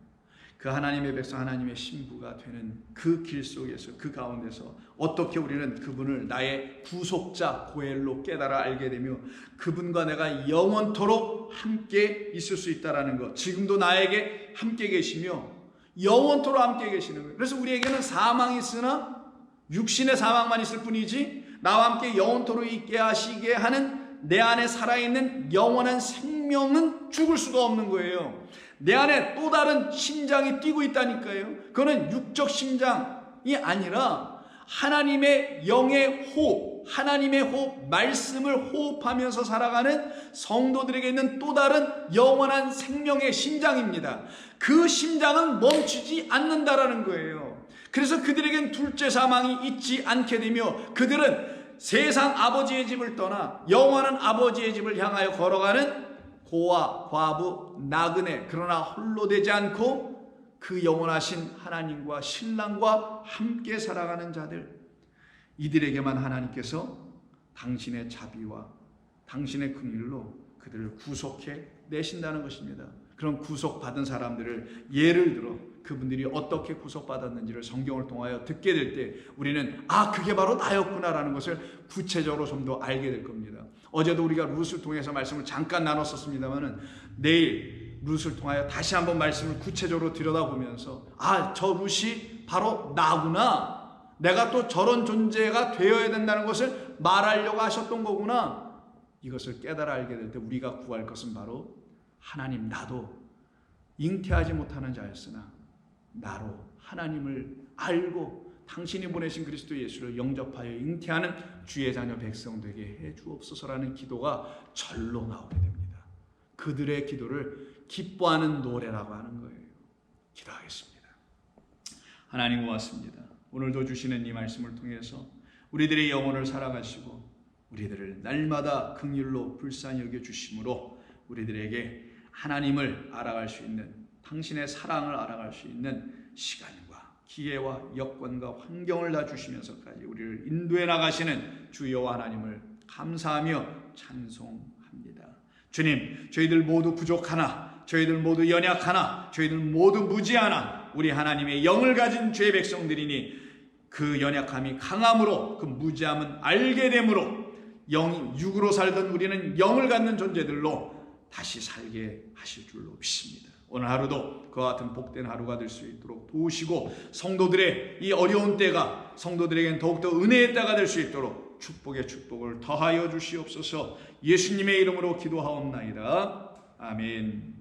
그 하나님의 백성, 하나님의 신부가 되는 그 길 속에서, 그 가운데서 어떻게 우리는 그분을 나의 구속자 고엘로 깨달아 알게 되며 그분과 내가 영원토록 함께 있을 수 있다는 것, 지금도 나에게 함께 계시며 영원토록 함께 계시는 거예요. 그래서 우리에게는 사망이 있으나 육신의 사망만 있을 뿐이지 나와 함께 영원토록 있게 하시게 하는 내 안에 살아있는 영원한 생명 생명은 죽을 수가 없는 거예요. 내 안에 또 다른 심장이 뛰고 있다니까요. 그거는 육적 심장이 아니라 하나님의 영의 호흡, 하나님의 호흡, 말씀을 호흡하면서 살아가는 성도들에게 있는 또 다른 영원한 생명의 심장입니다. 그 심장은 멈추지 않는다라는 거예요. 그래서 그들에겐 둘째 사망이 있지 않게 되며 그들은 세상 아버지의 집을 떠나 영원한 아버지의 집을 향하여 걸어가는 고아, 과부, 나그네, 그러나 홀로 되지 않고 그 영원하신 하나님과 신랑과 함께 살아가는 자들, 이들에게만 하나님께서 당신의 자비와 당신의 긍휼로 그들을 구속해 내신다는 것입니다. 그런 구속받은 사람들을 예를 들어 그분들이 어떻게 구속받았는지를 성경을 통하여 듣게 될 때 우리는 그게 바로 나였구나라는 것을 구체적으로 좀 더 알게 될 겁니다. 어제도 우리가 룻을 통해서 말씀을 잠깐 나눴었습니다만은 내일 룻을 통하여 다시 한번 말씀을 구체적으로 들여다보면서 저 룻이 바로 나구나, 내가 또 저런 존재가 되어야 된다는 것을 말하려고 하셨던 거구나, 이것을 깨달아 알게 될 때 우리가 구할 것은 바로 하나님, 나도 잉태하지 못하는 자였으나 나로 하나님을 알고 당신이 보내신 그리스도 예수를 영접하여 잉태하는 주의 자녀 백성 되게 해 주옵소서라는 기도가 절로 나오게 됩니다. 그들의 기도를 기뻐하는 노래라고 하는 거예요. 기도하겠습니다. 하나님 고맙습니다. 오늘도 주시는 이 말씀을 통해서 우리들의 영혼을 살아가시고 우리들을 날마다 긍휼로 불쌍히 여겨 주심으로 우리들에게 하나님을 알아갈 수 있는, 당신의 사랑을 알아갈 수 있는 시간과 기회와 여건과 환경을 다 주시면서까지 우리를 인도해 나가시는 주 여호와 하나님을 감사하며 찬송합니다. 주님, 저희들 모두 부족하나, 저희들 모두 연약하나, 저희들 모두 무지하나 우리 하나님의 영을 가진 죄의 백성들이니 그 연약함이 강함으로 그 무지함은 알게 되므로 육으로 살던 우리는 영을 갖는 존재들로 다시 살게 하실 줄로 믿습니다. 오늘 하루도 그와 같은 복된 하루가 될 수 있도록 도우시고 성도들의 이 어려운 때가 성도들에게는 더욱더 은혜의 때가 될 수 있도록 축복의 축복을 더하여 주시옵소서. 예수님의 이름으로 기도하옵나이다. 아멘.